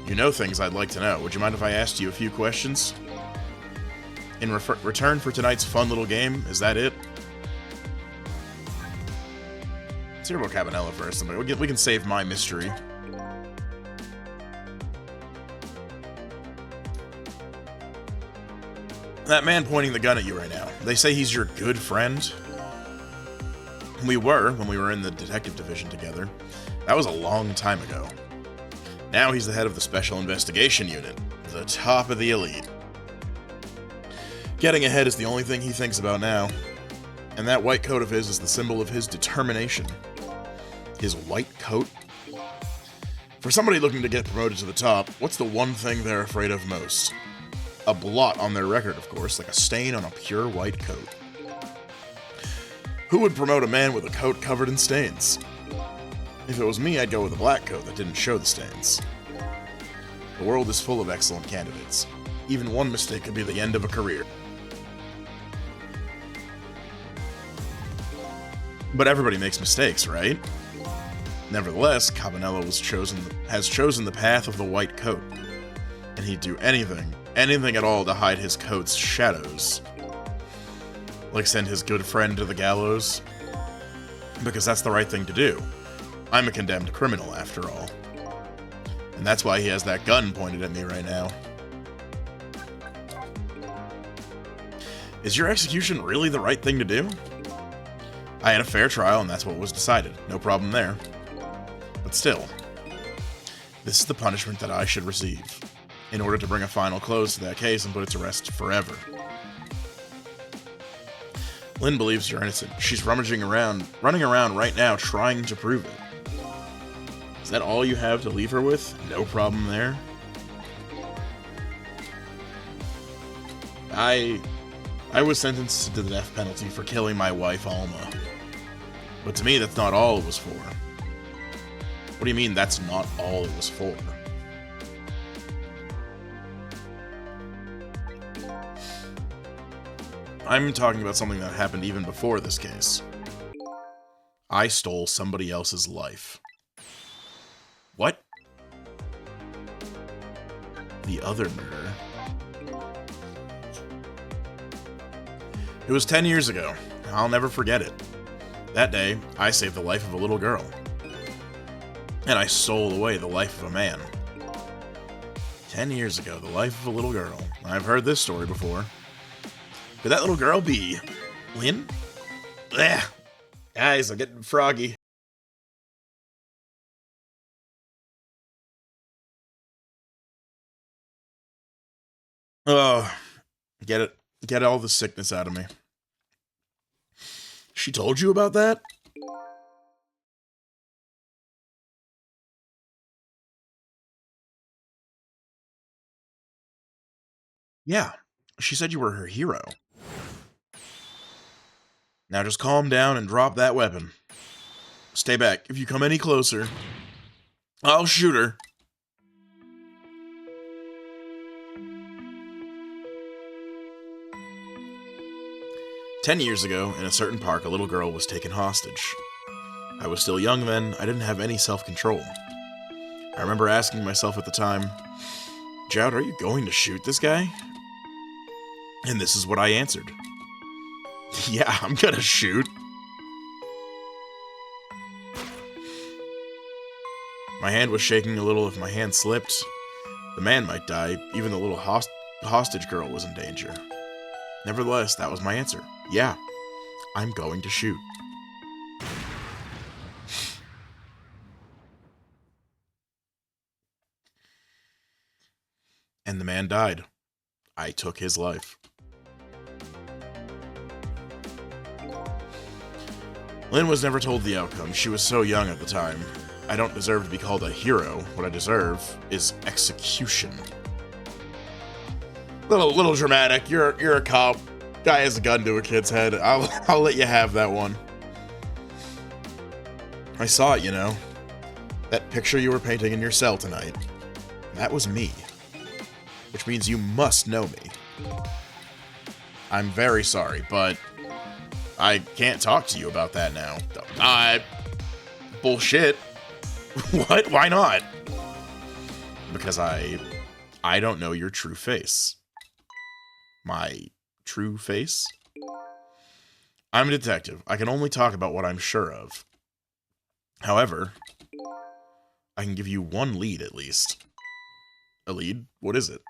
You know things I'd like to know. Would you mind if I asked you a few questions? In return for tonight's fun little game, is that it? Let's hear about Cabanela first. We can save my mystery. That man pointing the gun at you right now, they say he's your good friend? We were, when we were in the detective division together. That was a long time ago. Now he's the head of the Special Investigation Unit, the top of the elite. Getting ahead is the only thing he thinks about now. And that white coat of his is the symbol of his determination. His white coat? For somebody looking to get promoted to the top, what's the one thing they're afraid of most? A blot on their record, of course, like a stain on a pure white coat. Who would promote a man with a coat covered in stains? If it was me, I'd go with a black coat that didn't show the stains. The world is full of excellent candidates. Even one mistake could be the end of a career. But everybody makes mistakes, right? Nevertheless, Cabanela has chosen the path of the white coat. And he'd do anything at all to hide his coat's shadows. Like send his good friend to the gallows. Because that's the right thing to do. I'm a condemned criminal, after all. And that's why he has that gun pointed at me right now. Is your execution really the right thing to do? I had a fair trial, and that's what was decided. No problem there. But still, this is the punishment that I should receive, in order to bring a final close to that case and put it to rest forever. Lynn believes you're innocent. She's running around right now trying to prove it. Is that all you have to leave her with? No problem there? I was sentenced to the death penalty for killing my wife, Alma. But to me, that's not all it was for. What do you mean, that's not all it was for? I'm talking about something that happened even before this case. I stole somebody else's life. What? The other murder. It was 10 years ago. I'll never forget it. That day, I saved the life of a little girl. And I stole away the life of a man. 10 years ago, the life of a little girl. I've heard this story before. Could that little girl be Lynn? Ugh. Guys, I'm getting froggy. Oh, get all the sickness out of me. She told you about that? Yeah, she said you were her hero. Now just calm down and drop that weapon. Stay back. If you come any closer, I'll shoot her. 10 years ago, in a certain park, a little girl was taken hostage. I was still young then, I didn't have any self-control. I remember asking myself at the time, Jowd, are you going to shoot this guy? And this is what I answered. Yeah, I'm gonna shoot. My hand was shaking a little. If my hand slipped, the man might die. Even the little hostage girl was in danger. Nevertheless, that was my answer. Yeah, I'm going to shoot. And the man died. I took his life. Lynn was never told the outcome. She was so young at the time. I don't deserve to be called a hero. What I deserve is execution. Little dramatic. You're a cop. Guy has a gun to a kid's head. I'll let you have that one. I saw it, you know. That picture you were painting in your cell tonight. That was me. Which means you must know me. I'm very sorry, but I can't talk to you about that now. Bullshit. What? Why not? Because I don't know your true face. My true face? I'm a detective. I can only talk about what I'm sure of. However, I can give you one lead at least. A lead? What is it?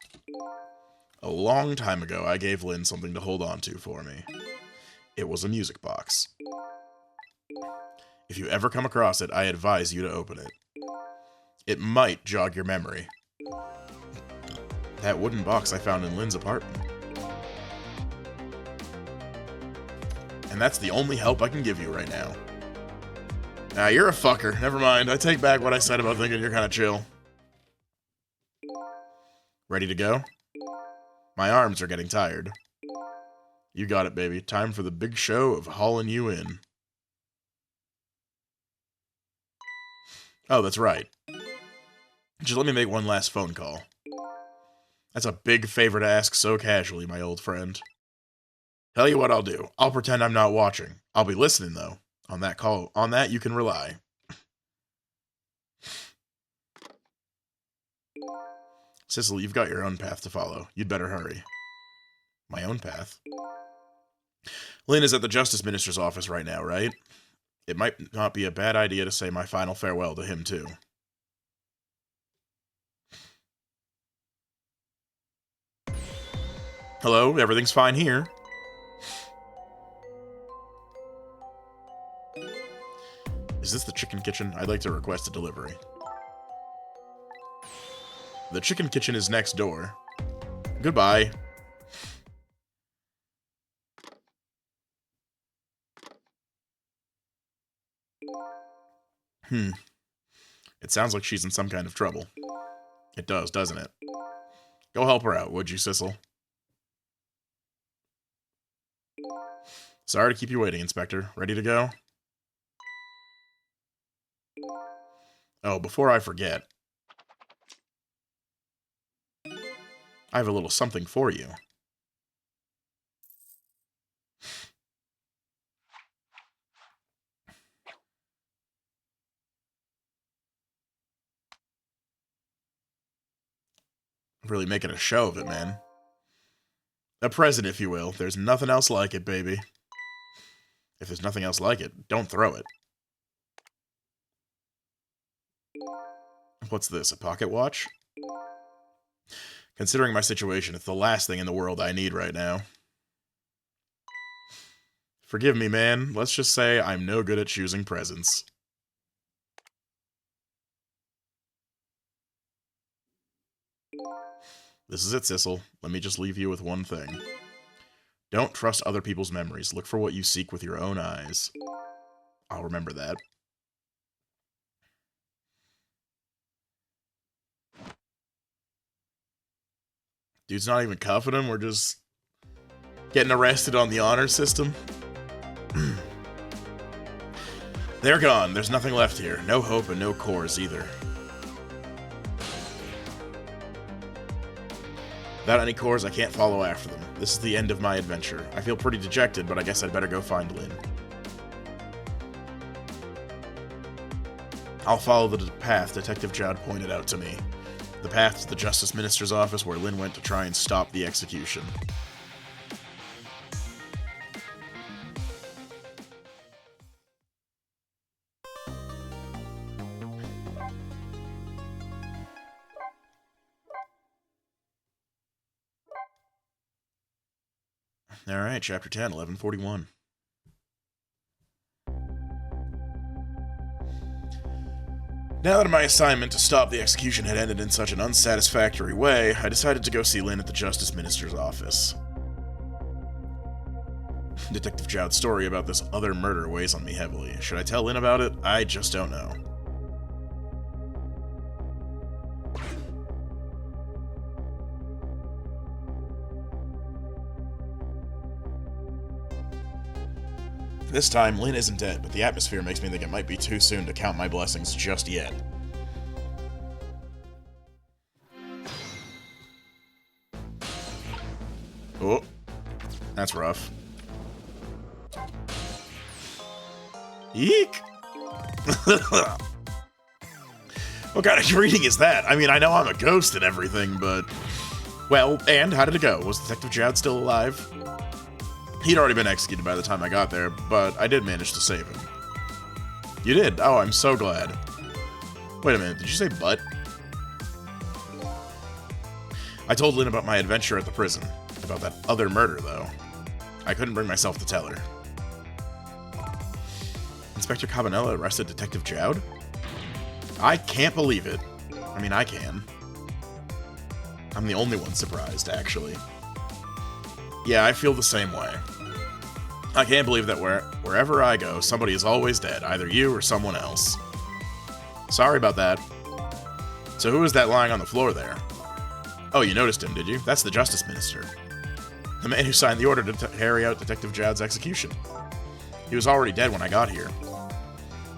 A long time ago, I gave Lynn something to hold on to for me. It was a music box. If you ever come across it, I advise you to open it. It might jog your memory. That wooden box I found in Lynn's apartment. And that's the only help I can give you right now. Nah, you're a fucker. Never mind. I take back what I said about thinking you're kind of chill. Ready to go? My arms are getting tired. You got it, baby. Time for the big show of hauling you in. Oh, that's right. Just let me make one last phone call. That's a big favor to ask so casually, my old friend. Tell you what I'll do. I'll pretend I'm not watching. I'll be listening, though. On that you can rely. Sissel, you've got your own path to follow. You'd better hurry. My own path? Lynn is at the Justice Minister's office right now, right? It might not be a bad idea to say my final farewell to him, too. Hello, everything's fine here. Is this the Chicken Kitchen? I'd like to request a delivery. The Chicken Kitchen is next door. Goodbye. It sounds like she's in some kind of trouble. It does, doesn't it? Go help her out, would you, Sissel? Sorry to keep you waiting, Inspector. Ready to go? Oh, before I forget, I have a little something for you. Really making a show of it, man. A present, if you will. There's nothing else like it, baby. If there's nothing else like it, don't throw it. What's this, a pocket watch? Considering my situation, it's the last thing in the world I need right now. Forgive me, man. Let's just say I'm no good at choosing presents. This is it, Sissel. Let me just leave you with one thing. Don't trust other people's memories. Look for what you seek with your own eyes. I'll remember that. Dude's not even cuffing him. We're just getting arrested on the honor system. They're gone. There's nothing left here. No hope and no cores either. Without any cores, I can't follow after them. This is the end of my adventure. I feel pretty dejected, but I guess I'd better go find Lynn. I'll follow the path Detective Jowd pointed out to me. The path to the Justice Minister's office where Lynn went to try and stop the execution. Alright, Chapter 10, 1141. Now that my assignment to stop the execution had ended in such an unsatisfactory way, I decided to go see Lynn at the Justice Minister's office. Detective Jowd's story about this other murder weighs on me heavily. Should I tell Lynn about it? I just don't know. This time, Lynn isn't dead, but the atmosphere makes me think it might be too soon to count my blessings just yet. Oh, that's rough. Eek! What kind of reading is that? I mean, I know I'm a ghost and everything, but... Well, and how did it go? Was Detective Jowd still alive? He'd already been executed by the time I got there, but I did manage to save him. You did? Oh, I'm so glad. Wait a minute, did you say but? I told Lynn about my adventure at the prison. About that other murder, though. I couldn't bring myself to tell her. Inspector Cabanela arrested Detective Jowd? I can't believe it. I mean, I can. I'm the only one surprised, actually. Yeah, I feel the same way. I can't believe that wherever I go, somebody is always dead, either you or someone else. Sorry about that. So who is that lying on the floor there? Oh, you noticed him, did you? That's the Justice Minister. The man who signed the order to carry out Detective Jowd's execution. He was already dead when I got here.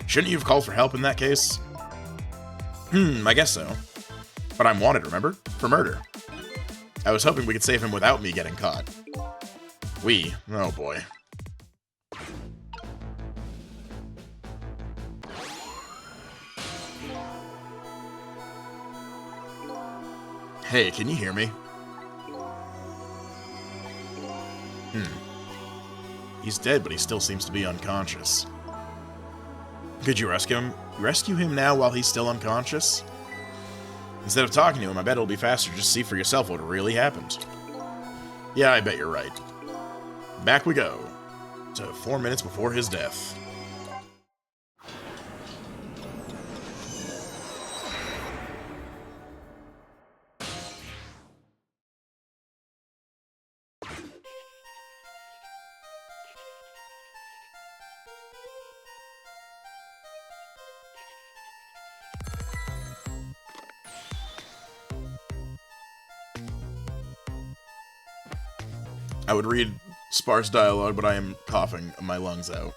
Shouldn't you have called for help in that case? I guess so. But I'm wanted, remember? For murder. I was hoping we could save him without me getting caught. We? Oh boy. Hey, can you hear me? He's dead, but he still seems to be unconscious. Could you rescue him now while he's still unconscious? Instead of talking to him, I bet it'll be faster just to see for yourself what really happened. Yeah, I bet you're right. Back we go, to 4 minutes before his death. I would read sparse dialogue, but I am coughing my lungs out.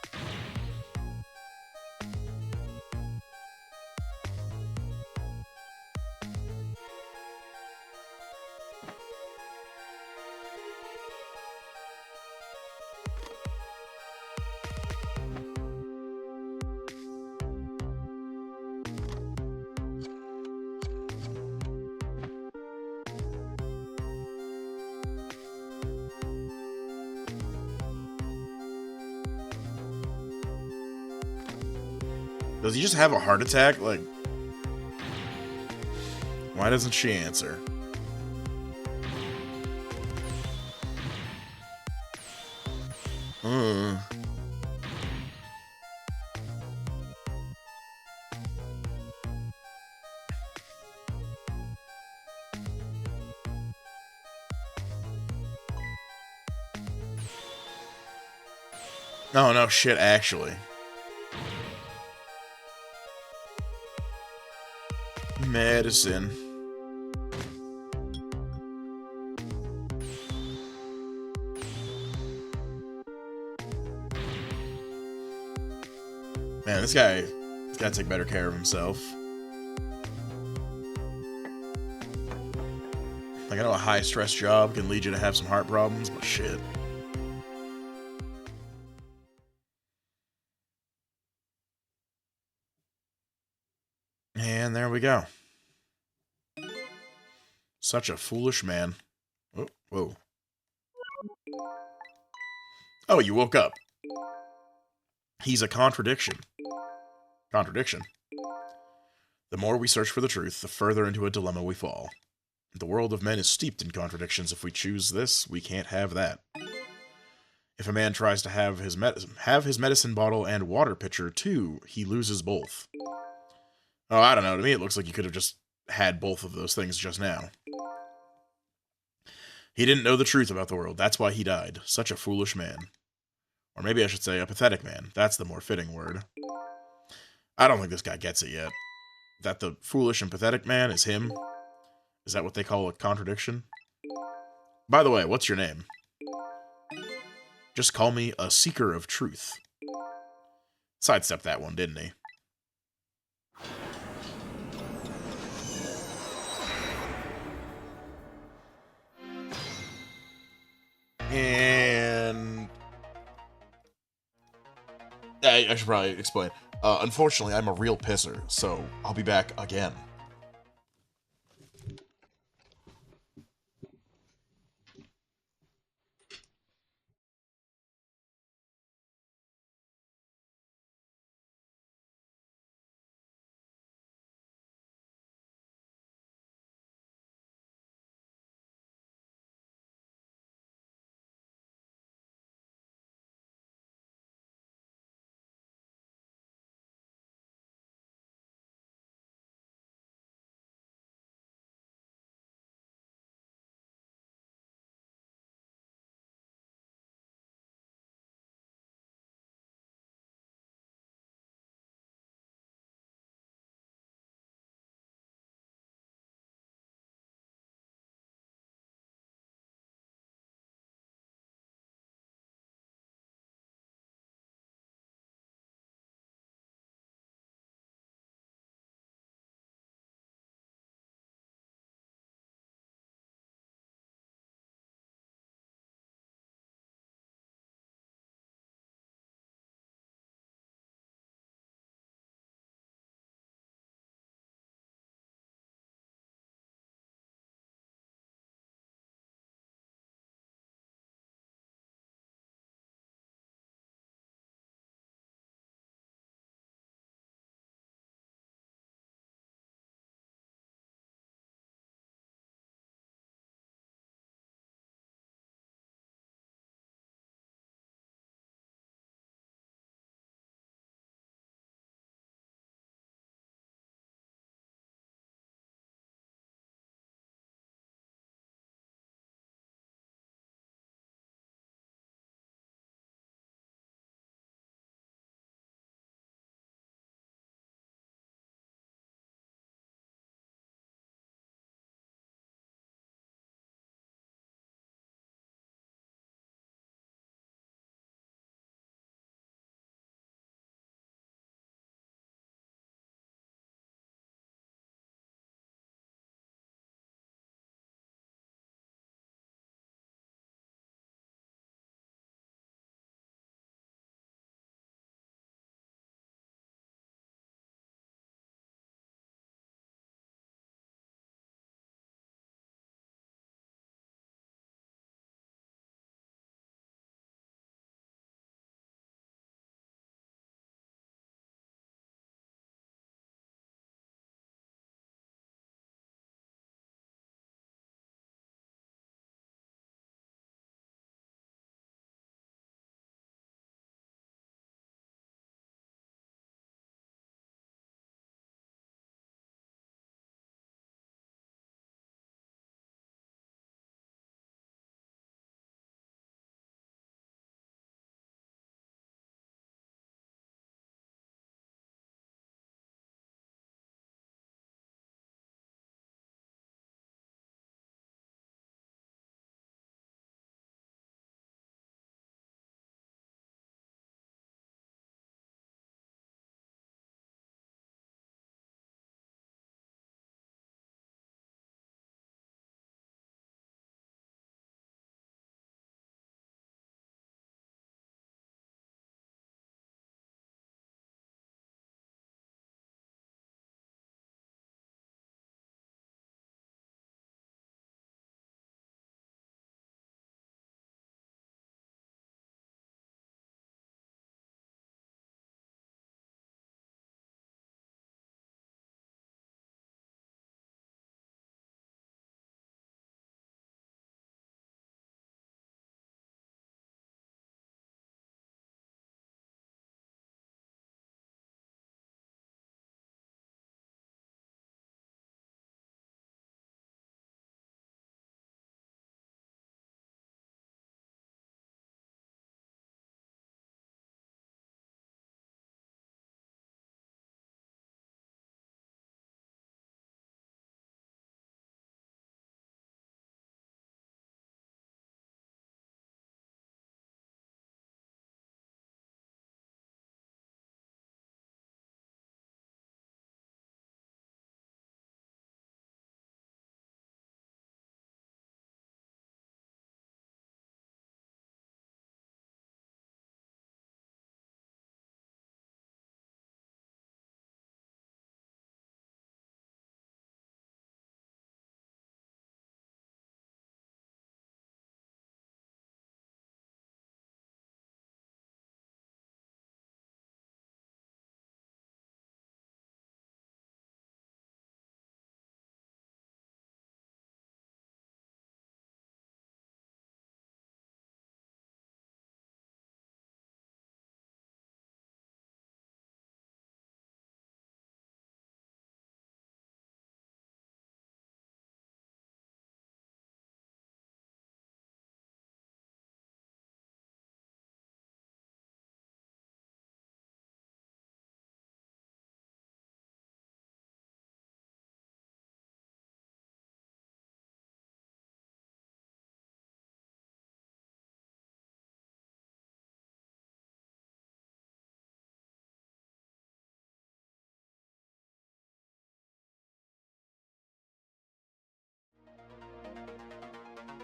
Does he just have a heart attack? Like, why doesn't she answer? Oh, no shit, actually. Medicine. Man, this guy's gotta take better care of himself. Like, I know a high-stress job can lead you to have some heart problems, but shit. And there we go. Such a foolish man. Oh, whoa. Oh, you woke up. He's a contradiction. Contradiction. The more we search for the truth, the further into a dilemma we fall. The world of men is steeped in contradictions. If we choose this, we can't have that. If a man tries to have his medicine bottle and water pitcher too, he loses both. Oh, I don't know. To me, it looks like you could have just had both of those things just now. He didn't know the truth about the world. That's why he died. Such a foolish man. Or maybe I should say a pathetic man. That's the more fitting word. I don't think this guy gets it yet. That the foolish and pathetic man is him? Is that what they call a contradiction? By the way, what's your name? Just call me a seeker of truth. Sidestepped that one, didn't he? And I should probably explain. Unfortunately, I'm a real pisser, so I'll be back again.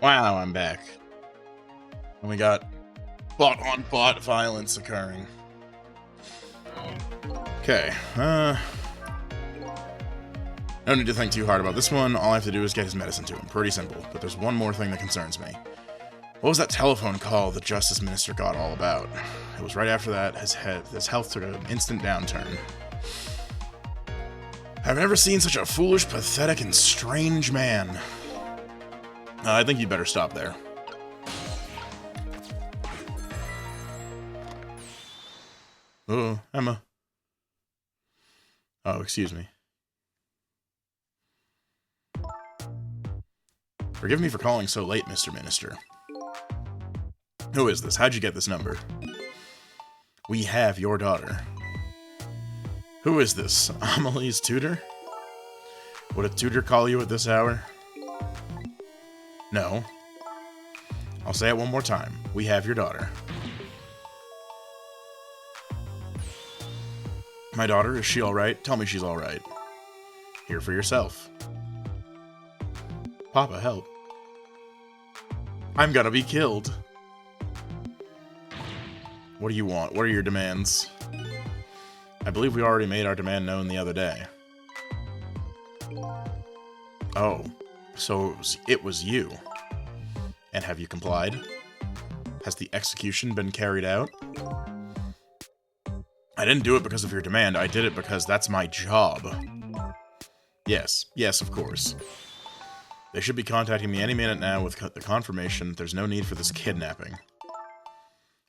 Wow, I'm back. And we got bot-on-bot violence occurring. Okay, no need to think too hard about this one. All I have to do is get his medicine to him. Pretty simple. But there's one more thing that concerns me. What was that telephone call the Justice Minister got all about? It was right after that his health took an instant downturn. I've never seen such a foolish, pathetic, and strange man. I think you'd better stop there. Oh, Emma. Oh, excuse me. Forgive me for calling so late, Mr. Minister. Who is this? How'd you get this number? We have your daughter. Who is this? Amelie's tutor? Would a tutor call you at this hour? No. I'll say it one more time. We have your daughter. My daughter, is she alright? Tell me she's alright. Hear for yourself. Papa, help. I'm gonna be killed. What do you want? What are your demands? I believe we already made our demand known the other day. Oh, so it was you. And have you complied? Has the execution been carried out? I didn't do it because of your demand, I did it because that's my job. Yes, of course. They should be contacting me any minute now with the confirmation there's no need for this kidnapping.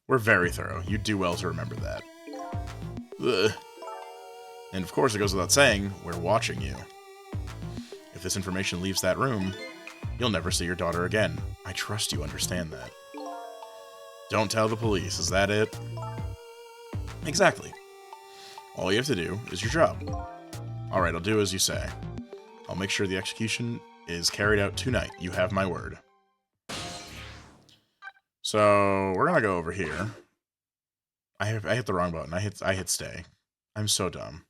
We're very thorough. You'd do well to remember that. Ugh. And of course, it goes without saying, we're watching you. If this information leaves that room, you'll never see your daughter again. I trust you understand that. Don't tell the police, is that it? Exactly. All you have to do is your job. Alright, I'll do as you say. I'll make sure the execution is carried out tonight. You have my word. So, we're gonna go over here. I hit the wrong button. I hit stay. I'm so dumb.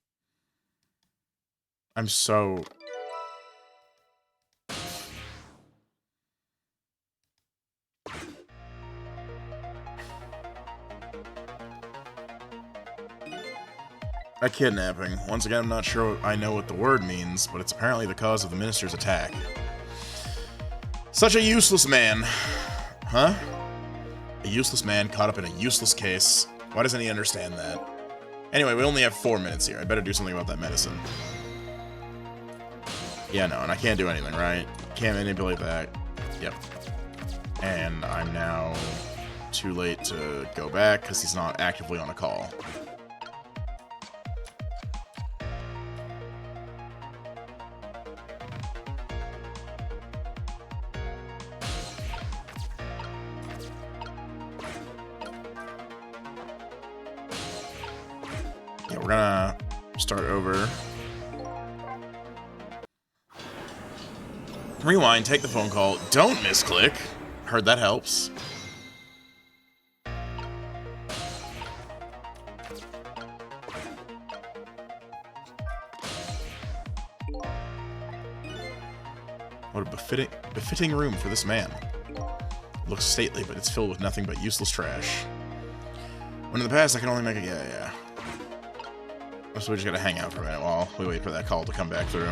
I'm so... A kidnapping. Once again, I'm not sure I know what the word means, but it's apparently the cause of the minister's attack. Such a useless man. Huh? A useless man caught up in a useless case. Why doesn't he understand that? Anyway, we only have 4 minutes here. I better do something about that medicine. Yeah, no, and I can't do anything, right? Can't manipulate that. Yep. And I'm now too late to go back because he's not actively on a call. Yeah, we're gonna start over. Rewind, take the phone call. Don't misclick. Heard that helps. What a befitting room for this man. It looks stately, but it's filled with nothing but useless trash. When in the past, I could only make it... Yeah. So we just gotta hang out for a minute while we wait for that call to come back through.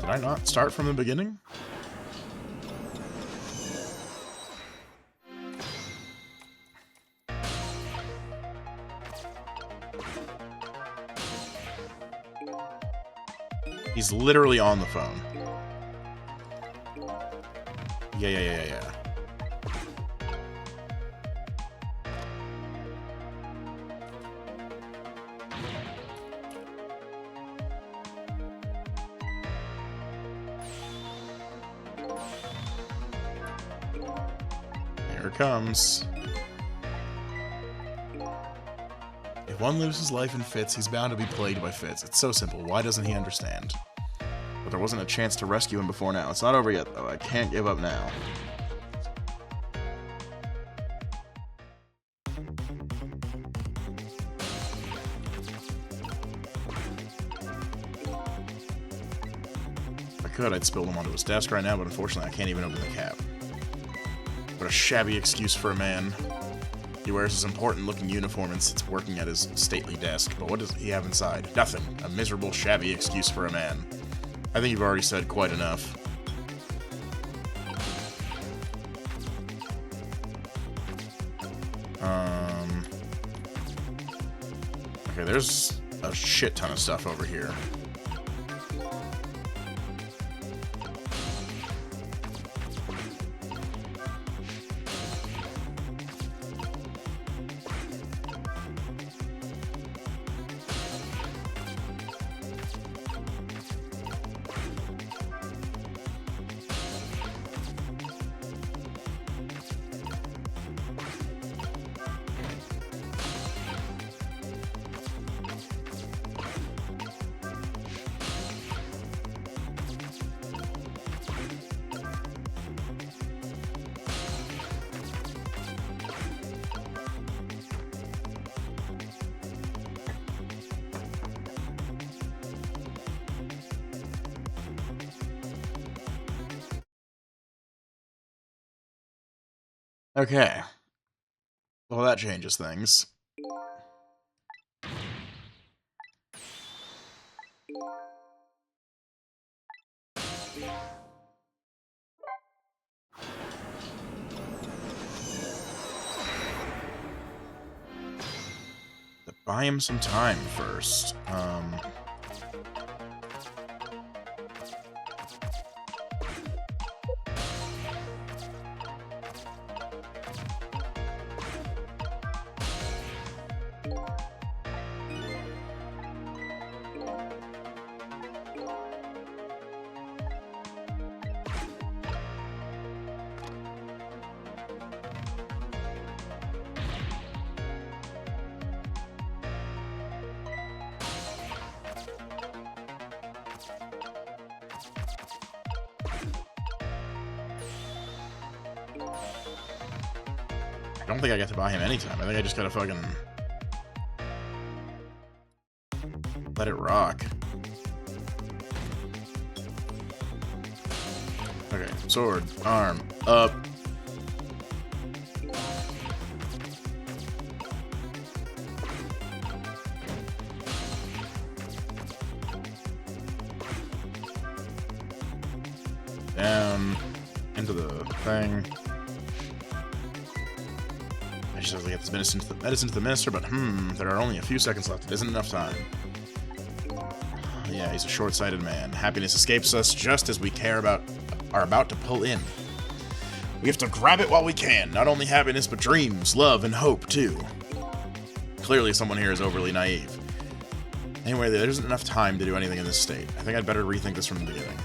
Did I not start from the beginning? He's literally on the phone. Yeah. Here it comes. If one loses life in fits, he's bound to be plagued by fits. It's so simple. Why doesn't he understand? But there wasn't a chance to rescue him before now. It's not over yet, though. I can't give up now. If I could, I'd spill him onto his desk right now, but unfortunately I can't even open the cap. What a shabby excuse for a man. He wears his important-looking uniform and sits working at his stately desk, but what does he have inside? Nothing. A miserable, shabby excuse for a man. I think you've already said quite enough. Okay, there's a shit ton of stuff over here. Okay. Well, that changes things. Buy him some time first. I don't think I get to buy him anytime. I think I just gotta fucking let it rock. Okay, sword, arm, up. Down, into the thing. I just have to get this medicine to the minister, but there are only a few seconds left. It isn't enough time. Yeah, he's a short-sighted man. Happiness escapes us just as we are about to pull in. We have to grab it while we can. Not only happiness, but dreams, love, and hope, too. Clearly, someone here is overly naive. Anyway, there isn't enough time to do anything in this state. I think I'd better rethink this from the beginning.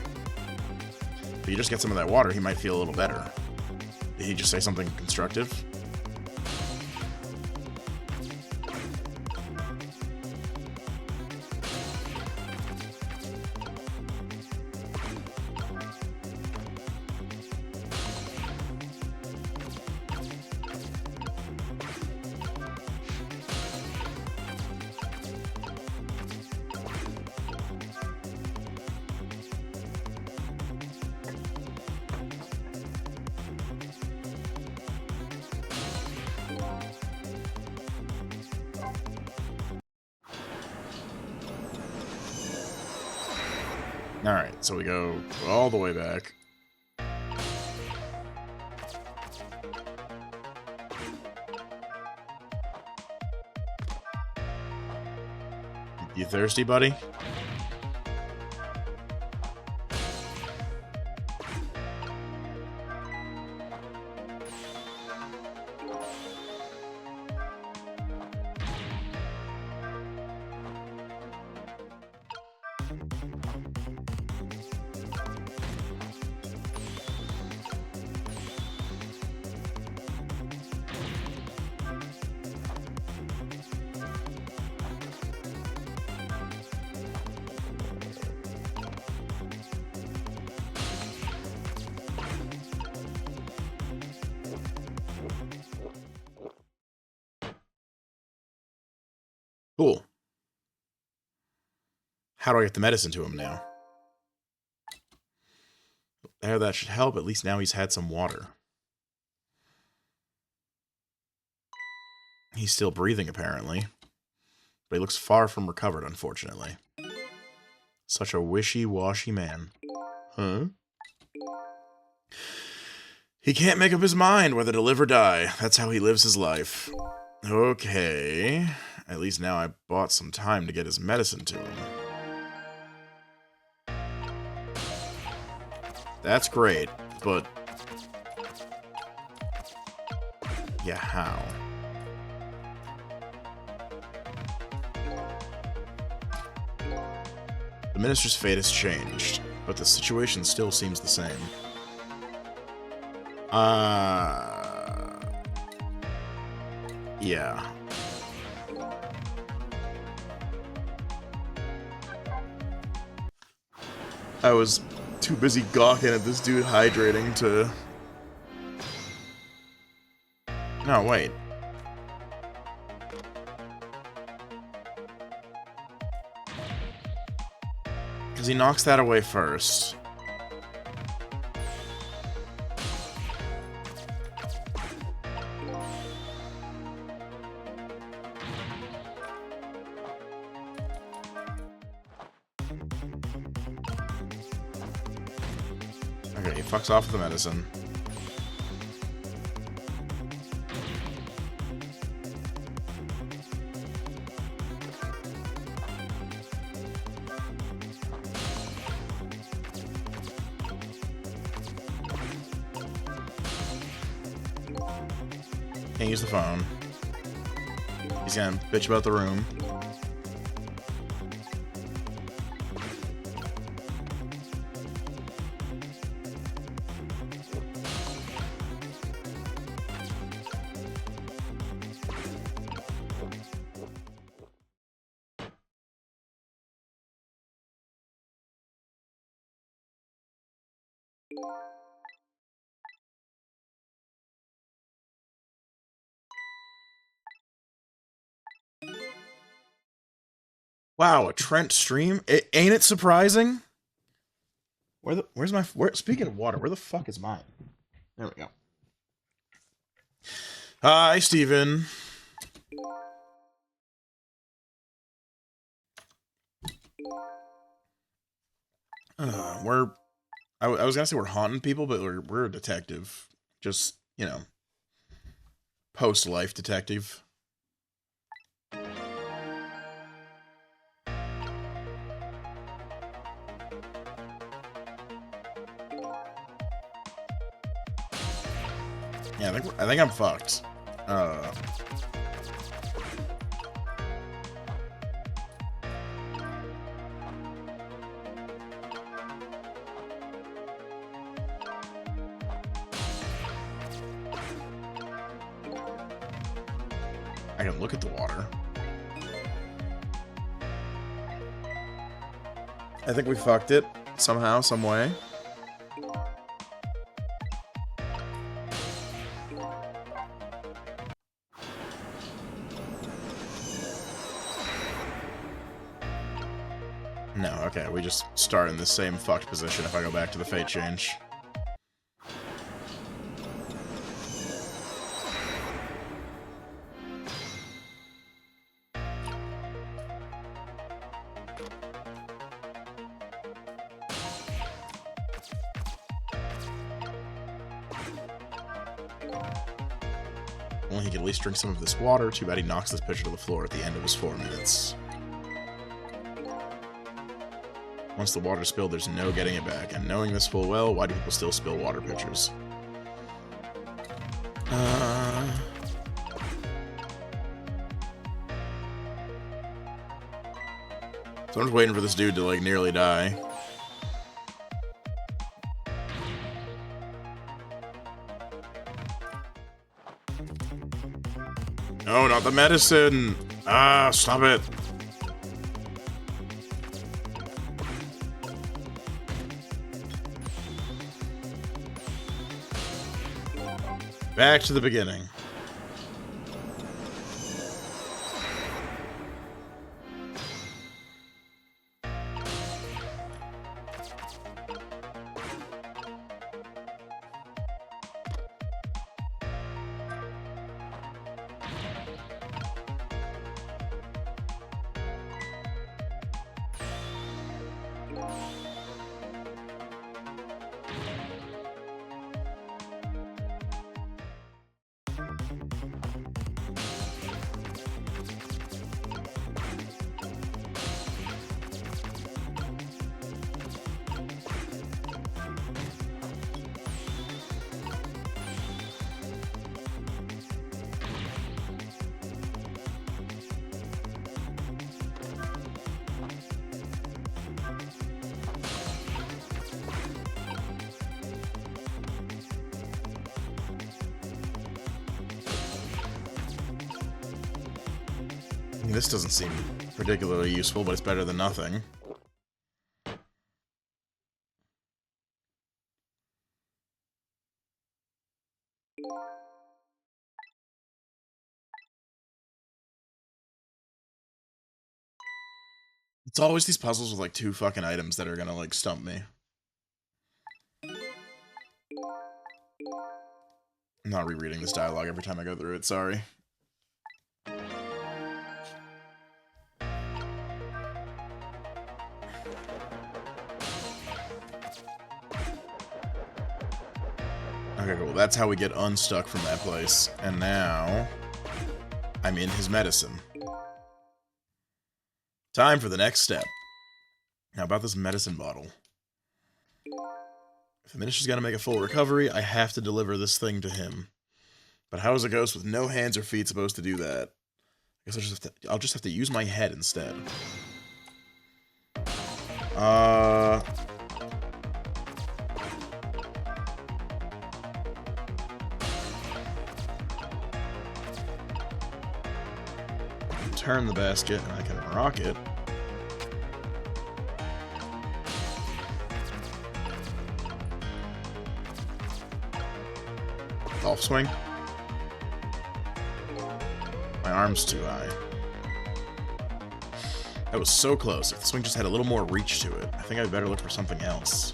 If you just get some of that water, he might feel a little better. Did he just say something constructive? Alright, so we go all the way back. You thirsty, buddy? Cool. How do I get the medicine to him now? There, that should help. At least now he's had some water. He's still breathing, apparently. But he looks far from recovered, unfortunately. Such a wishy-washy man. Huh? He can't make up his mind whether to live or die. That's how he lives his life. Okay. At least now I bought some time to get his medicine to him. That's great, but... yeah, how? The Minister's fate has changed, but the situation still seems the same. Yeah. I was too busy gawking at this dude hydrating to... No, wait. Because he knocks that away first. Okay, he fucks off with the medicine. Can't use the phone. He's gonna bitch about the room. Wow, a Trent stream? Ain't it surprising? Speaking of water, where the fuck is mine? There we go. Hi, Steven. I was gonna say we're haunting people, but we're a detective. Just, you know, post-life detective. Yeah, I think I'm fucked. I can look at the water. I think we fucked it somehow, some way. No, okay, we just start in the same fucked position if I go back to the fate change. Well, he could at least drink some of this water. Too bad he knocks this pitcher to the floor at the end of his 4 minutes. Once the water's spilled, there's no getting it back. And knowing this full well, why do people still spill water pitchers? So I'm just waiting for this dude to, like, nearly die. No, not the medicine! Ah, stop it! Back to the beginning. This doesn't seem particularly useful, but it's better than nothing. It's always these puzzles with, like, 2 fucking items that are gonna, like, stump me. I'm not rereading this dialogue every time I go through it, sorry. Okay, cool. That's how we get unstuck from that place. And now I'm in his medicine. Time for the next step. Now about this medicine bottle. If the Minish is gonna make a full recovery, I have to deliver this thing to him. But how is a ghost with no hands or feet supposed to do that? I guess I'll just have to use my head instead. Turn the basket and I can rock it. Golf swing. My arm's too high. That was so close. If the swing just had a little more reach to it, I think I'd better look for something else.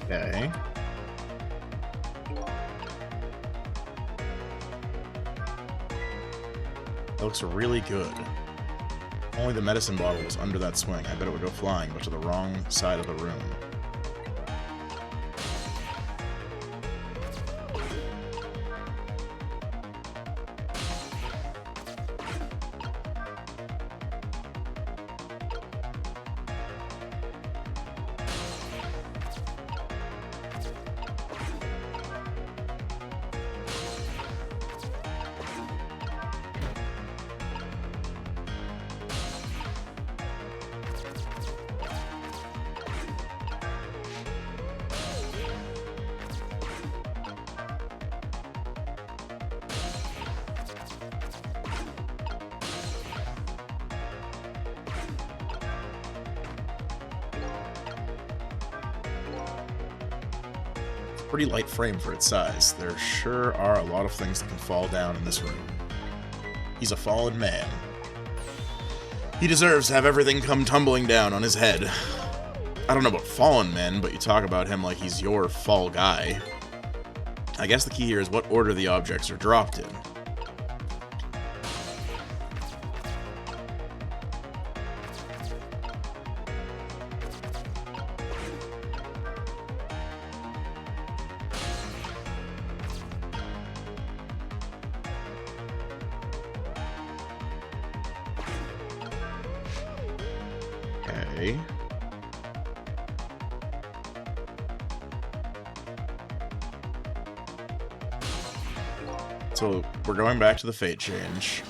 Okay. That looks really good. If only the medicine bottle was under that swing. I bet it would go flying, but to the wrong side of the room. Pretty light frame for its size. There sure are a lot of things that can fall down in this room. He's a fallen man. He deserves to have everything come tumbling down on his head. I don't know about fallen men, but you talk about him like he's your fall guy. I guess the key here is what order the objects are dropped in. Okay. So, we're going back to the fate change.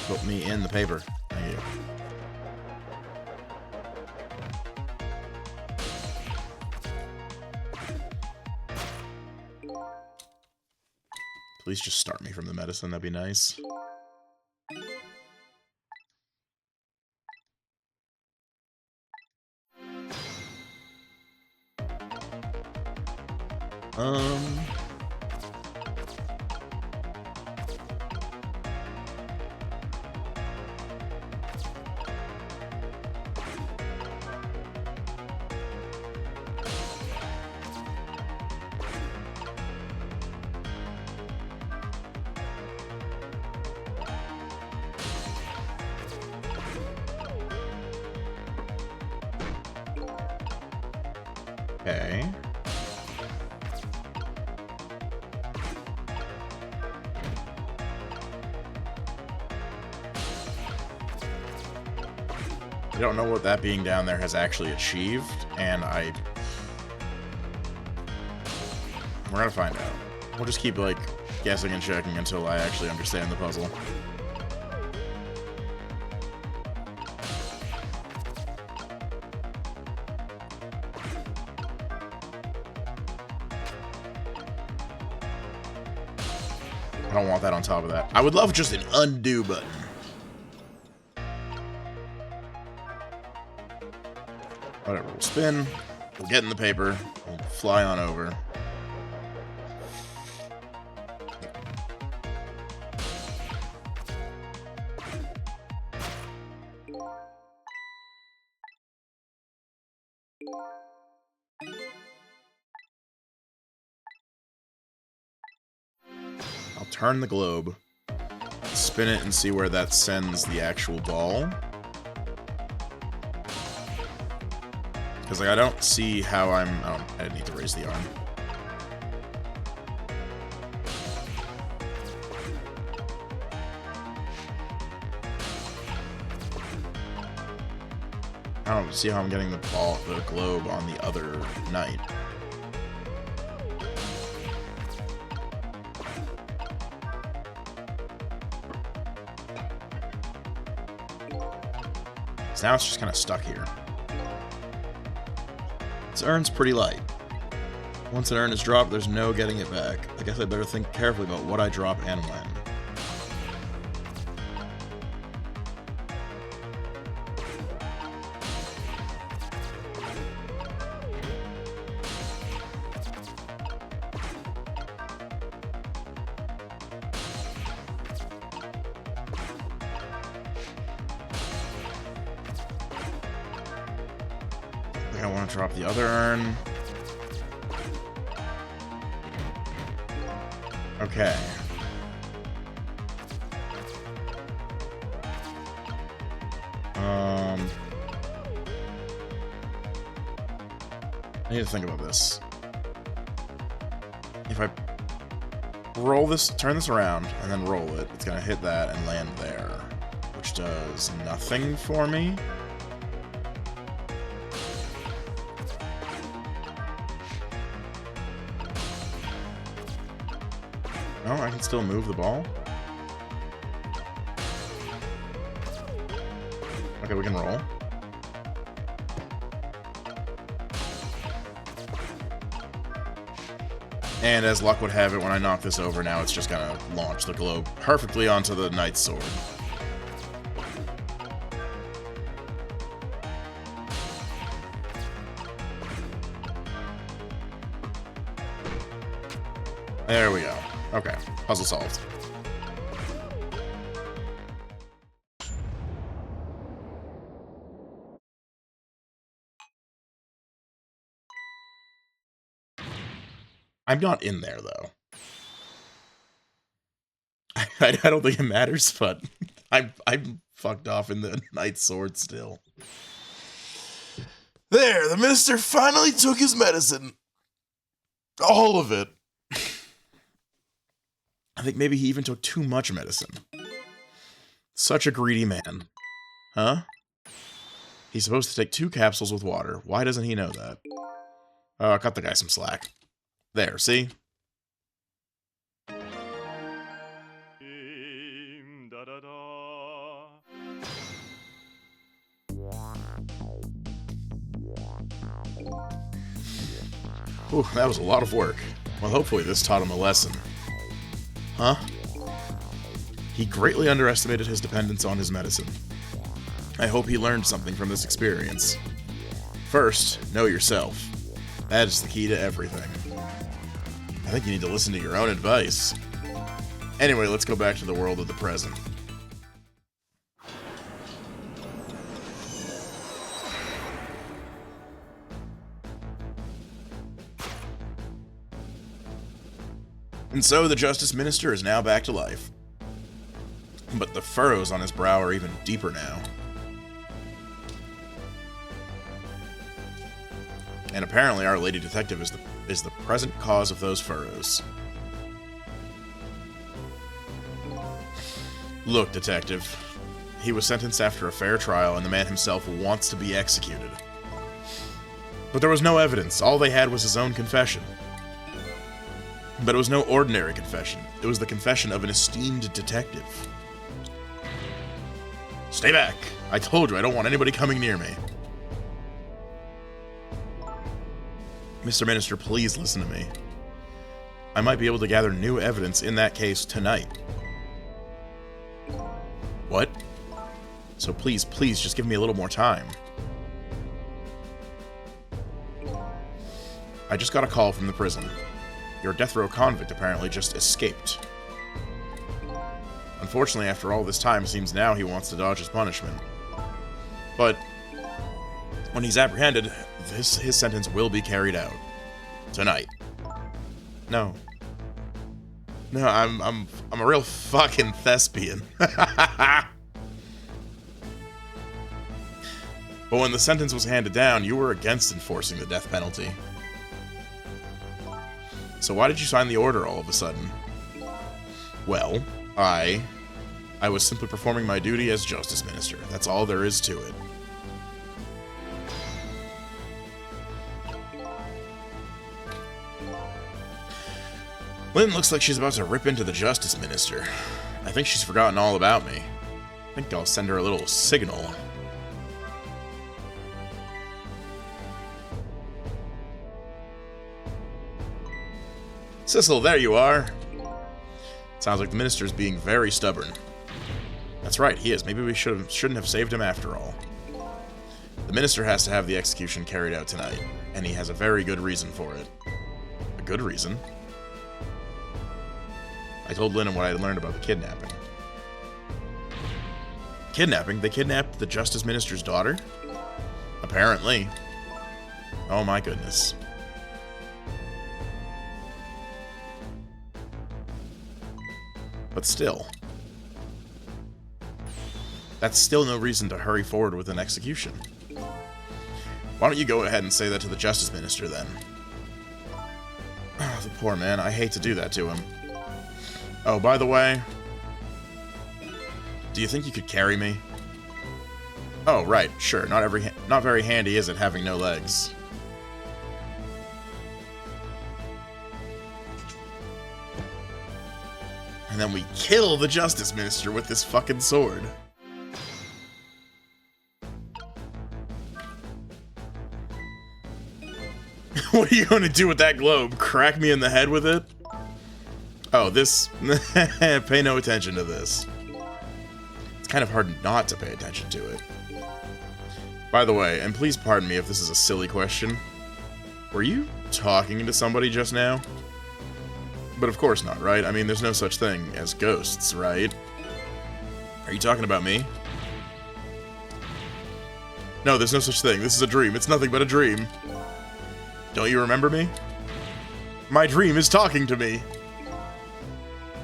Put me in the paper. Thank you. Please just start me from the medicine, that'd be nice. Okay. I don't know what that being down there has actually achieved, and we're gonna find out. We'll just keep, like, guessing and checking until I actually understand the puzzle. I don't want that on top of that. I would love just an undo button. Whatever, we'll spin, we'll get in the paper, we'll fly on over. I'll turn the globe, spin it, and see where that sends the actual ball. Because, like, I don't see how I didn't need to raise the arm. I don't see how I'm getting the globe on the other knight. So now it's just kind of stuck here. This urn's pretty light. Once an urn is dropped, there's no getting it back. I guess I better think carefully about what I drop and when. I want to drop the other urn. Okay. I need to think about this. If I roll this, turn this around, and then roll it, it's gonna hit that and land there, which does nothing for me. No, I can still move the ball. Okay, we can roll. And as luck would have it, when I knock this over now, it's just gonna launch the globe perfectly onto the knight's sword. There we go. Okay, puzzle solved. I'm not in there, though. I don't think it matters, but I'm fucked off in the knight's sword still. There, the minister finally took his medicine. All of it. I think maybe he even took too much medicine. Such a greedy man. Huh? He's supposed to take 2 capsules with water. Why doesn't he know that? Oh, cut the guy some slack. There, see? Ooh, that was a lot of work. Well, hopefully this taught him a lesson. Huh? He greatly underestimated his dependence on his medicine. I hope he learned something from this experience. First, know yourself. That is the key to everything. I think you need to listen to your own advice. Anyway, let's go back to the world of the present. And so the Justice Minister is now back to life. But the furrows on his brow are even deeper now. And apparently Our Lady Detective is the present cause of those furrows. Look, Detective. He was sentenced after a fair trial, and the man himself wants to be executed. But there was no evidence. All they had was his own confession. But it was no ordinary confession. It was the confession of an esteemed detective. Stay back! I told you I don't want anybody coming near me. Mr. Minister, please listen to me. I might be able to gather new evidence in that case tonight. What? So please, just give me a little more time. I just got a call from the prison. Your death row convict apparently just escaped. Unfortunately, after all this time, it seems now he wants to dodge his punishment. But when he's apprehended, his sentence will be carried out. Tonight. No. No, I'm a real fucking thespian. But when the sentence was handed down, you were against enforcing the death penalty. So why did you sign the order all of a sudden? Well, I was simply performing my duty as Justice Minister. That's all there is to it. Lynn looks like she's about to rip into the Justice Minister. I think she's forgotten all about me. I think I'll send her a little signal. Sissel, there you are! Sounds like the Minister's being very stubborn. That's right, he is. Maybe we shouldn't have saved him after all. The Minister has to have the execution carried out tonight, and he has a very good reason for it. A good reason? I told Lynn what I had learned about the kidnapping. Kidnapping? They kidnapped the Justice Minister's daughter? Apparently. Oh my goodness. But still. That's still no reason to hurry forward with an execution. Why don't you go ahead and say that to the Justice Minister, then? Oh, the poor man. I hate to do that to him. Oh, by the way... Do you think you could carry me? Oh, right, sure. Not very handy, is it, having no legs? And then we kill the Justice Minister with this fucking sword. What are you gonna do with that globe? Crack me in the head with it? Oh, this... Pay no attention to this. It's kind of hard not to pay attention to it. By the way, and please pardon me if this is a silly question, were you talking to somebody just now? But of course not, right? I mean, there's no such thing as ghosts, right? Are you talking about me? No, there's no such thing. This is a dream. It's nothing but a dream. Don't you remember me? My dream is talking to me.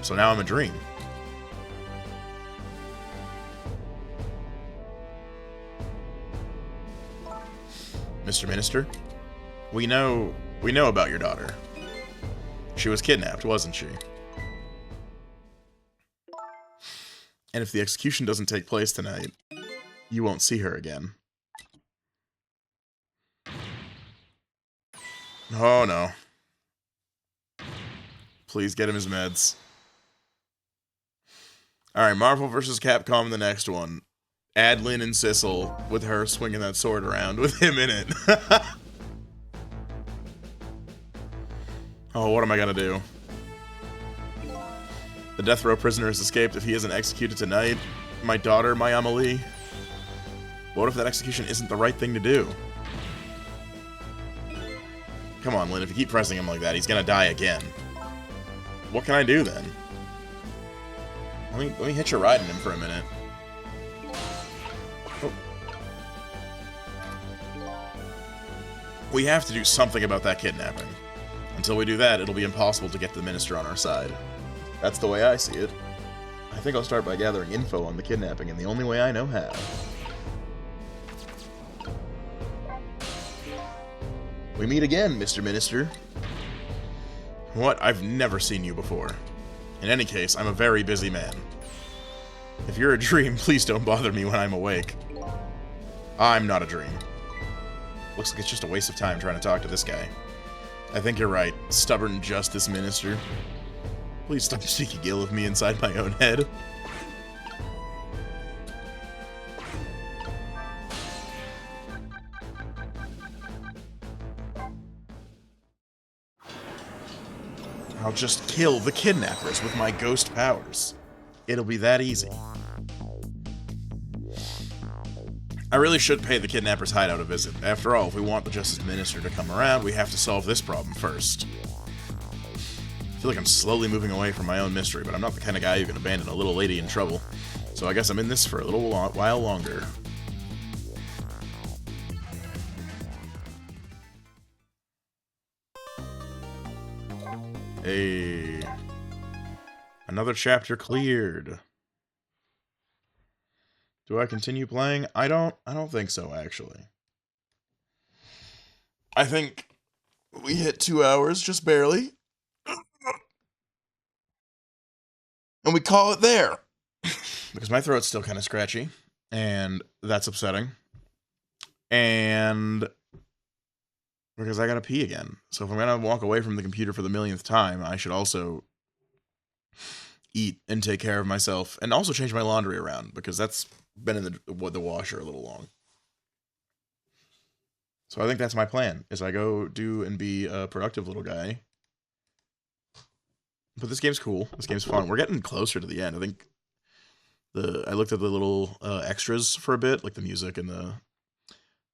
So now I'm a dream. Mr. Minister, we know about your daughter. She was kidnapped, wasn't she? And if the execution doesn't take place tonight, you won't see her again. Oh no. Please get him his meds. Alright, Marvel vs. Capcom in the next one. Add Lynn and Sissel with her swinging that sword around with him in it. Oh, what am I gonna do? The death row prisoner has escaped. If he isn't executed tonight, my daughter, my Amelie. What if that execution isn't the right thing to do? Come on, Lynn, if you keep pressing him like that, he's gonna die again. What can I do then? Let me hitch a ride in him for a minute. Oh. We have to do something about that kidnapping. Until we do that, it'll be impossible to get the minister on our side. That's the way I see it. I think I'll start by gathering info on the kidnapping in the only way I know how. We meet again, Mr. Minister. What? I've never seen you before. In any case, I'm a very busy man. If you're a dream, please don't bother me when I'm awake. I'm not a dream. Looks like it's just a waste of time trying to talk to this guy. I think you're right. Stubborn Justice Minister. Please stop speaking ill of me inside my own head. I'll just kill the kidnappers with my ghost powers. It'll be that easy. I really should pay the kidnappers' hideout a visit. After all, if we want the Justice Minister to come around, we have to solve this problem first. I feel like I'm slowly moving away from my own mystery, but I'm not the kind of guy who can abandon a little lady in trouble. So I guess I'm in this for a little while longer. Hey. Another chapter cleared. Do I continue playing? I don't think so, actually. I think we hit 2 hours, just barely. And we call it there. Because my throat's still kind of scratchy. And that's upsetting. And because I gotta pee again. So if I'm gonna walk away from the computer for the millionth time, I should also eat and take care of myself. And also change my laundry around. Because that's been in the washer a little long. So I think that's my plan, is I go do and be a productive little guy. But this game's cool. This game's fun. We're getting closer to the end. I think I looked at the little extras for a bit, like the music and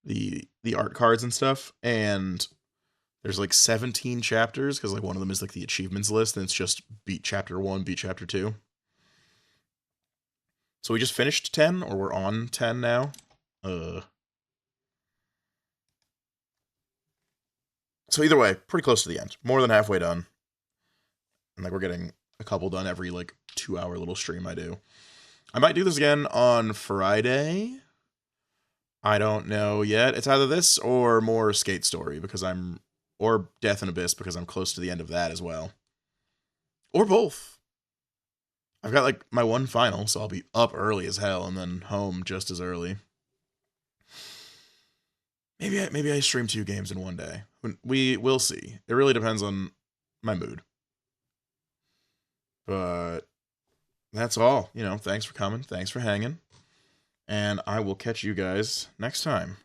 the art cards and stuff, and there's like 17 chapters, because like one of them is like the achievements list, and it's just beat chapter 1, beat chapter 2. So we just finished 10, or we're on 10 now. So either way, pretty close to the end. More than halfway done. And like we're getting a couple done every like 2-hour little stream I do. I might do this again on Friday. I don't know yet. It's either this or more Skate Story, because or Death and Abyss, because I'm close to the end of that as well. Or both. I've got like my one final, so I'll be up early as hell and then home just as early. Maybe I stream 2 games in one day. We'll see. It really depends on my mood. But that's all. You know, thanks for coming. Thanks for hanging. And I will catch you guys next time.